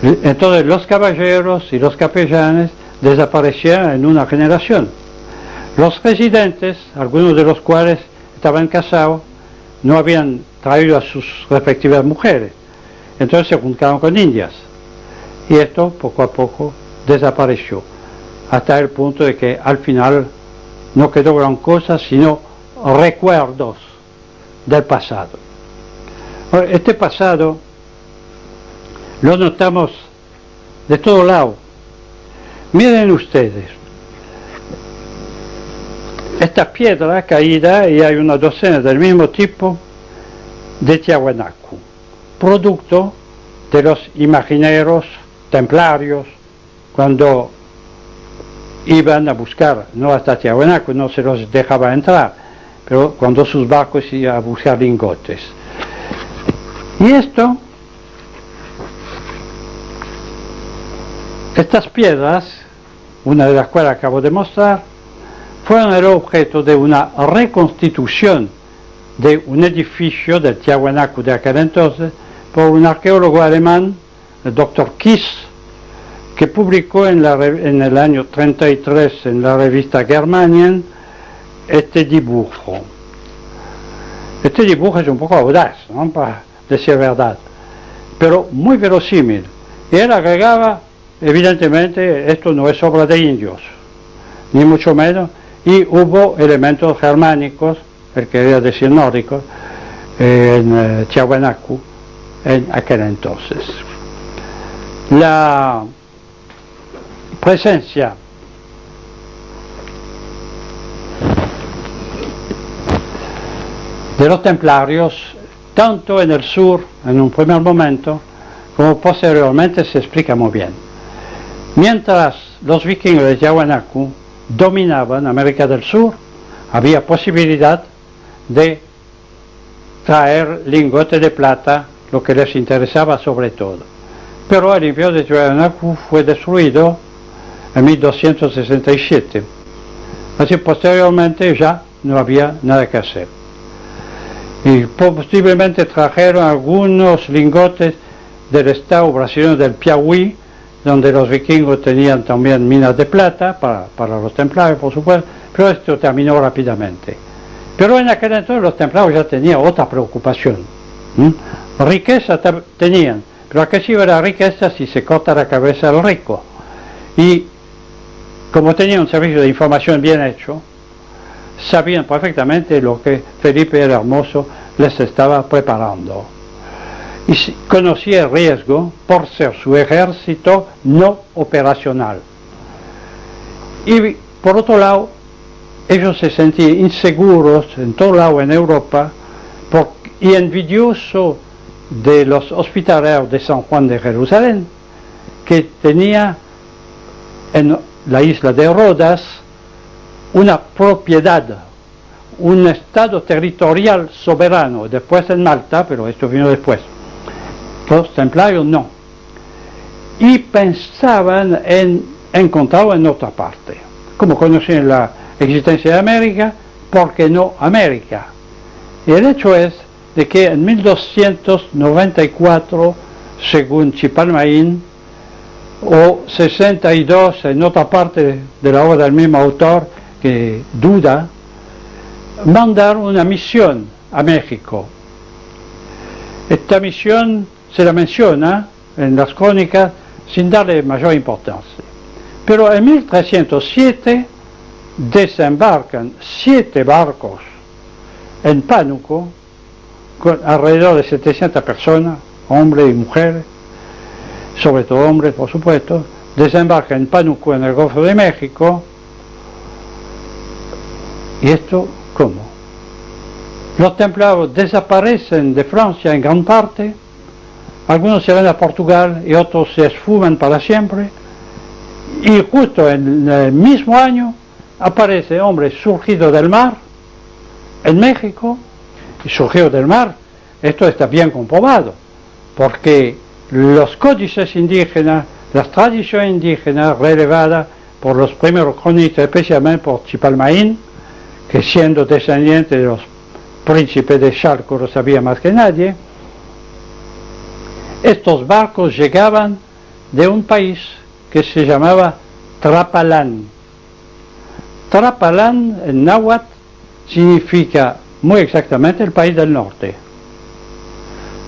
Entonces los caballeros y los capellanes desaparecían en una generación. Los residentes, algunos de los cuales estaban casados, no habían traído a sus respectivas mujeres, entonces se juntaron con indias, y esto poco a poco desapareció, hasta el punto de que al final no quedó gran cosa sino recuerdos del pasado. Este pasado lo notamos de todo lado. Miren ustedes, esta piedra caída, y hay una docena del mismo tipo, de Tiahuanaco, producto de los imagineros templarios cuando iban a buscar, no hasta Tiahuanaco, no se los dejaba entrar, pero cuando sus barcos iban a buscar lingotes. Y estas piedras, una de las cuales acabo de mostrar, fueron el objeto de una reconstitución de un edificio del Tiahuanaco de aquel entonces por un arqueólogo alemán, el Dr. Kiss, que publicó en el año 33 en la revista Germanien este dibujo. Este dibujo es un poco audaz, ¿no?, para decir verdad, pero muy verosímil. Y él agregaba, evidentemente, esto no es obra de indios, ni mucho menos, y hubo elementos germánicos, él quería decir nórdicos, en Tiahuanaco en aquel entonces. La presencia de los templarios, tanto en el sur, en un primer momento, como posteriormente, se explica muy bien. Mientras los vikingos de Tiahuanaco dominaban América del Sur, había posibilidad de traer lingotes de plata, lo que les interesaba sobre todo. Pero el imperio de Tiahuanaco fue destruido en 1267. Así posteriormente ya no había nada que hacer. Y posiblemente trajeron algunos lingotes del estado brasileño del Piauí, donde los vikingos tenían también minas de plata, para los templarios por supuesto, pero esto terminó rápidamente. Pero en aquel entonces los templarios ya tenían otra preocupación. Riqueza tenían, pero ¿a qué sirve la riqueza si se corta la cabeza al rico? Y como tenían un servicio de información bien hecho, sabían perfectamente lo que Felipe el Hermoso les estaba preparando. Y conocía el riesgo por ser su ejército no operacional. Y por otro lado, ellos se sentían inseguros en todo lado en Europa y envidiosos de los hospitaleros de San Juan de Jerusalén, que tenía en la isla de Rodas una propiedad, un estado territorial soberano, después en Malta, pero esto vino después. Los templarios no. Y pensaban en encontrarlo en otra parte. Como conocían la existencia de América, ¿por qué no América? Y el hecho es de que en 1294, según Chipalmaín, o 62 en otra parte de la obra del mismo autor que duda, mandaron una misión a México. Esta misión se la menciona en las crónicas sin darle mayor importancia. Pero en 1307 desembarcan 7 barcos en Pánuco, con alrededor de 700 personas, hombres y mujeres, sobre todo hombres por supuesto, desembarcan en Pánuco en el Golfo de México. ¿Y esto cómo? Los templarios desaparecen de Francia en gran parte, algunos se van a Portugal y otros se esfuman para siempre, y justo en el mismo año aparece hombre surgido del mar en México, y surgido del mar, esto está bien comprobado, porque los códices indígenas, las tradiciones indígenas relevadas por los primeros cronistas, especialmente por Chipalmaín, que siendo descendiente de los príncipes de Chalco lo sabía más que nadie, estos barcos llegaban de un país que se llamaba Trapalán. Trapalán en náhuatl significa muy exactamente el país del norte.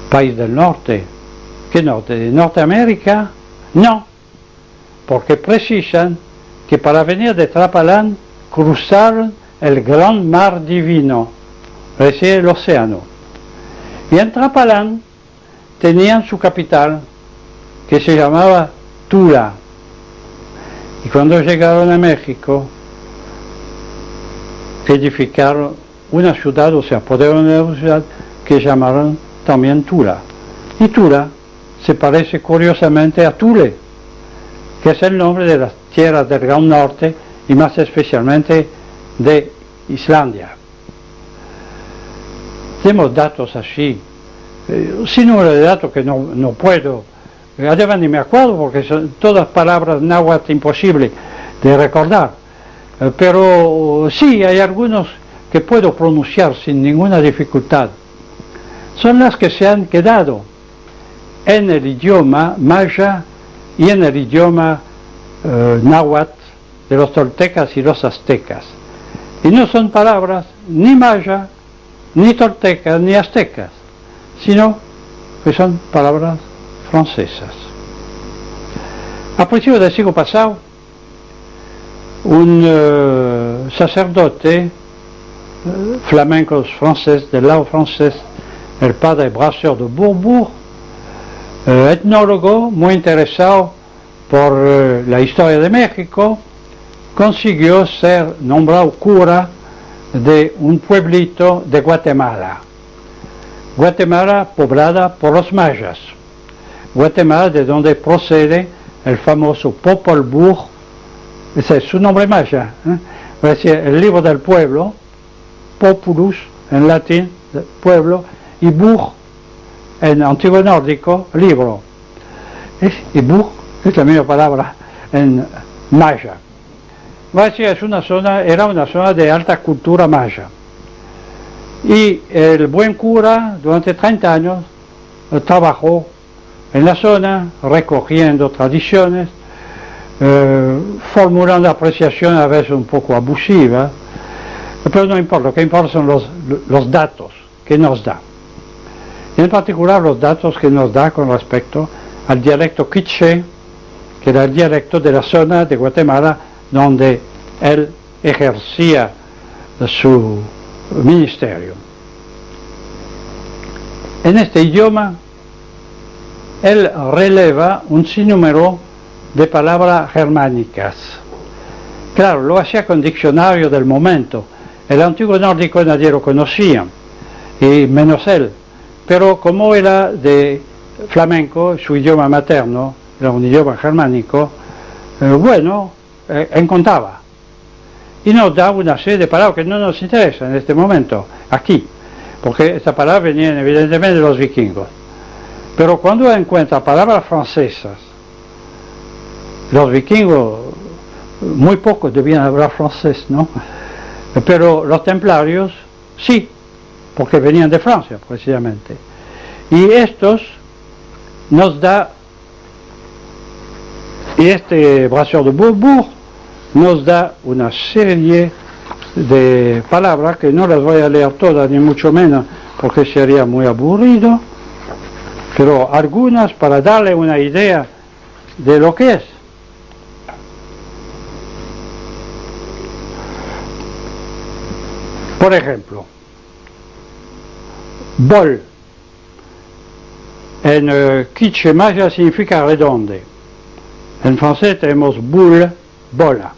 ¿País del norte? ¿Qué norte? ¿De Norteamérica? No, porque precisan que para venir de Trapalán cruzaron el gran mar divino, es decir, el océano. Y en Trapalán tenían su capital, que se llamaba Tula. Y cuando llegaron a México, edificaron una ciudad, o sea, apoderaron de una ciudad que llamaron también Tula. Y Tula se parece curiosamente a Thule, que es el nombre de las tierras del Gran Norte y más especialmente de Islandia. Tenemos datos así, sin número de datos que no puedo, además ni me acuerdo porque son todas palabras náhuatl imposibles de recordar, pero sí hay algunos que puedo pronunciar sin ninguna dificultad. Son las que se han quedado en el idioma maya y en el idioma náhuatl de los toltecas y los aztecas. Y no son palabras ni maya, ni toltecas, ni aztecas, sino que son palabras francesas. A principios del siglo pasado, un sacerdote flamenco francés, del lado francés, el padre Brasseur de Bourbourg, etnólogo muy interesado por la historia de México, consiguió ser nombrado cura de un pueblito de Guatemala. Guatemala poblada por los mayas. Guatemala, de donde procede el famoso Popol Vuh, ese es su nombre maya, es decir, el libro del pueblo, populus en latín, pueblo, y Vuh en antiguo nórdico, libro. Y Vuh es la misma palabra en maya. Es una zona, era una zona de alta cultura maya. Y el buen cura durante 30 años trabajó en la zona, recogiendo tradiciones, formulando apreciaciones a veces un poco abusivas, pero no importa, lo que importa son los datos que nos da. Y en particular los datos que nos da con respecto al dialecto quiché, que era el dialecto de la zona de Guatemala donde él ejercía su ministerio. En este idioma, él releva un sinnúmero de palabras germánicas. Claro, lo hacía con diccionario del momento. El antiguo nórdico nadie lo conocía, y menos él. Pero como era de flamenco, su idioma materno, era un idioma germánico, encontraba. Y nos da una serie de palabras que no nos interesan en este momento, aquí, porque estas palabras venían evidentemente de los vikingos. Pero cuando encuentra palabras francesas, los vikingos muy pocos debían hablar francés, ¿no? Pero los templarios sí, porque venían de Francia precisamente. Y estos nos da, y este Brasseur de Bourbourg nos da una serie de palabras que no las voy a leer todas, ni mucho menos, porque sería muy aburrido, pero algunas para darle una idea de lo que es. Por ejemplo, bol en quiché maya significa redonde. En francés tenemos boule, bola.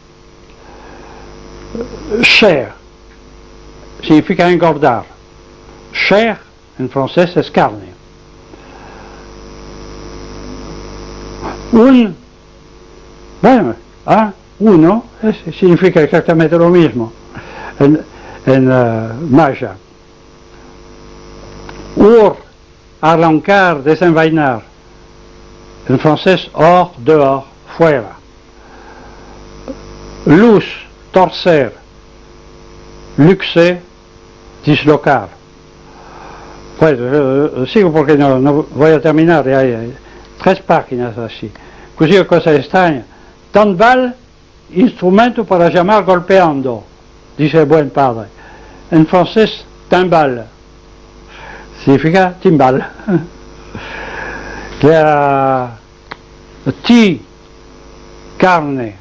Chair significa engordar. Chair en francés es carne. Uno significa exactamente lo mismo en maya. Hors, arrancar, desenvainar. En francés, hors, dehors, fuera. Luz, torcer. Luxe, dislocar. Pues sigo porque no voy a terminar, hay 3 páginas así. Così cosa extraña. Tambal, instrumento para llamar golpeando, dice el buen padre. En francés, timbal. Significa timbal. Carne.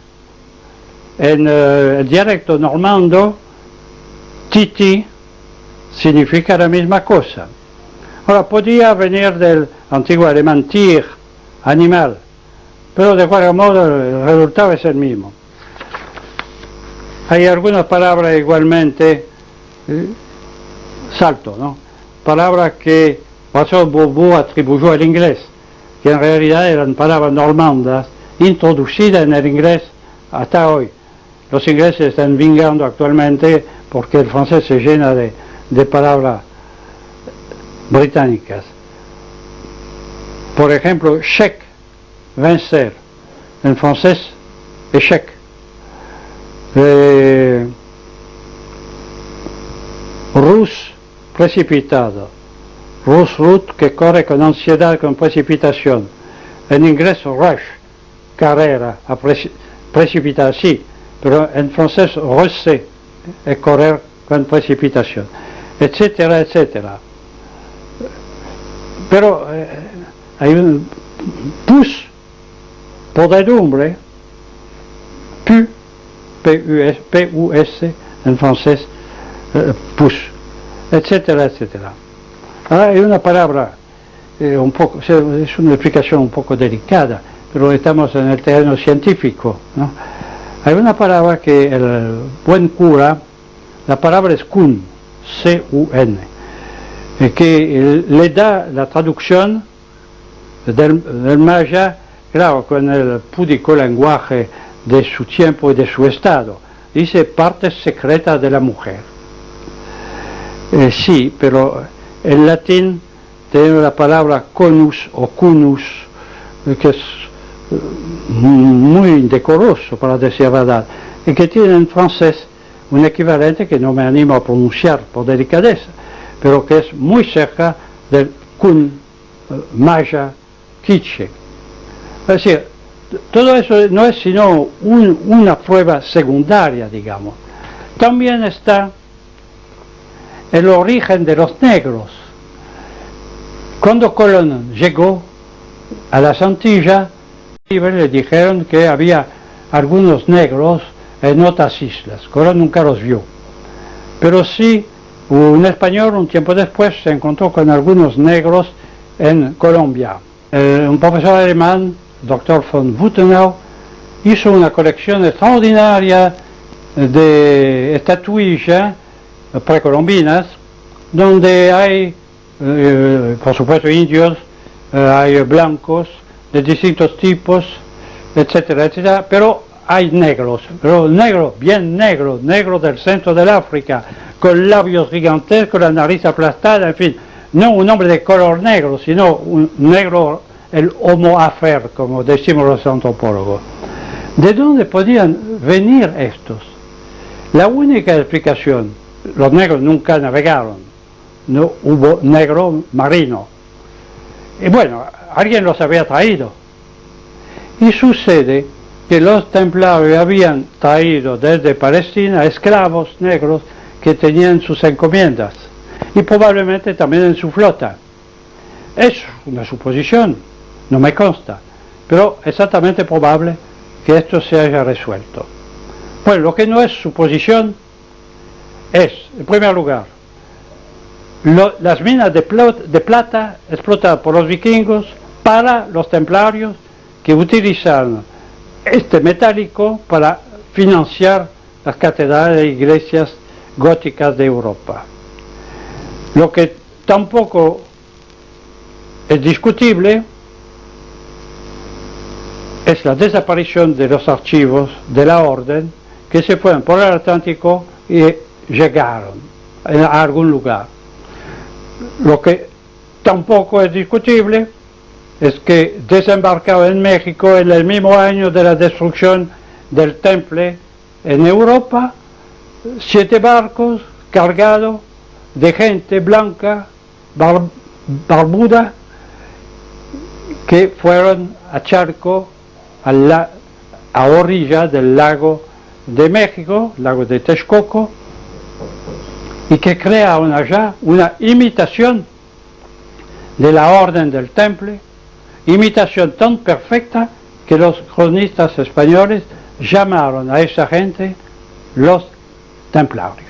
En el dialecto normando, titi significa la misma cosa. Ahora, podría venir del antiguo alemán tir, animal, pero de cualquier modo el resultado es el mismo. Hay algunas palabras igualmente, salto, ¿no? Palabras que Brasseur de Bourbourg atribuyó al inglés, que en realidad eran palabras normandas, introducidas en el inglés hasta hoy. Los ingleses están vingando actualmente porque el francés se llena de palabras británicas. Por ejemplo, chèque, vencer. En francés, échec. Rus, precipitado. Rusrut, que corre con ansiedad, con precipitación. En inglés, rush, carrera, precipitar, sí, pero en francés, russer, es correr con precipitación, etcétera, etcétera. Pero hay un pus, podredumbre, P-U-S, en francés, pus, etcétera, etcétera. Ahora hay una palabra, es una explicación un poco delicada, pero estamos en el terreno científico, ¿no? Hay una palabra que el buen cura, la palabra es kun, C-U-N, que le da la traducción del maya, claro, con el púdico lenguaje de su tiempo y de su estado. Dice partes secretas de la mujer. Sí, pero en latín tenemos la palabra conus o cunus, que es muy indecoroso para decir verdad, y que tiene en francés un equivalente que no me animo a pronunciar por delicadeza, pero que es muy cerca del kun maya quiche. Es decir, todo eso no es sino una prueba secundaria, digamos. También está el origen de los negros. Cuando Colón llegó a las Antillas, le dijeron que había algunos negros en otras islas. Colón nunca los vio. Pero sí, un español un tiempo después se encontró con algunos negros en Colombia. Un profesor alemán, Dr. von Wuthenau, hizo una colección extraordinaria de estatuillas precolombinas, donde hay, por supuesto, indios, hay blancos de distintos tipos, etcétera, etcétera, pero hay negros, pero negro, bien negro, negro del centro del África, con labios gigantescos, la nariz aplastada, en fin, no un hombre de color negro, sino un negro, el homo afer, como decimos los antropólogos. ¿De dónde podían venir estos? La única explicación, los negros nunca navegaron, no hubo negro marino. Y bueno, alguien los había traído. Y sucede que los templarios habían traído desde Palestina esclavos negros que tenían sus encomiendas y probablemente también en su flota. Es una suposición, no me consta, pero exactamente probable que esto se haya resuelto. Bueno, lo que no es suposición es, en primer lugar, las minas de plata explotadas por los vikingos para los templarios que utilizan este metálico para financiar las catedrales e iglesias góticas de Europa. Lo que tampoco es discutible es la desaparición de los archivos de la orden que se fueron por el Atlántico y llegaron a algún lugar. Lo que tampoco es discutible es que desembarcaron en México en el mismo año de la destrucción del Temple en Europa 7 barcos cargados de gente blanca, barbuda, que fueron a Charco, a orilla del lago de México, lago de Texcoco, y que crearon allá una imitación de la orden del Temple, imitación tan perfecta que los cronistas españoles llamaron a esa gente los templarios.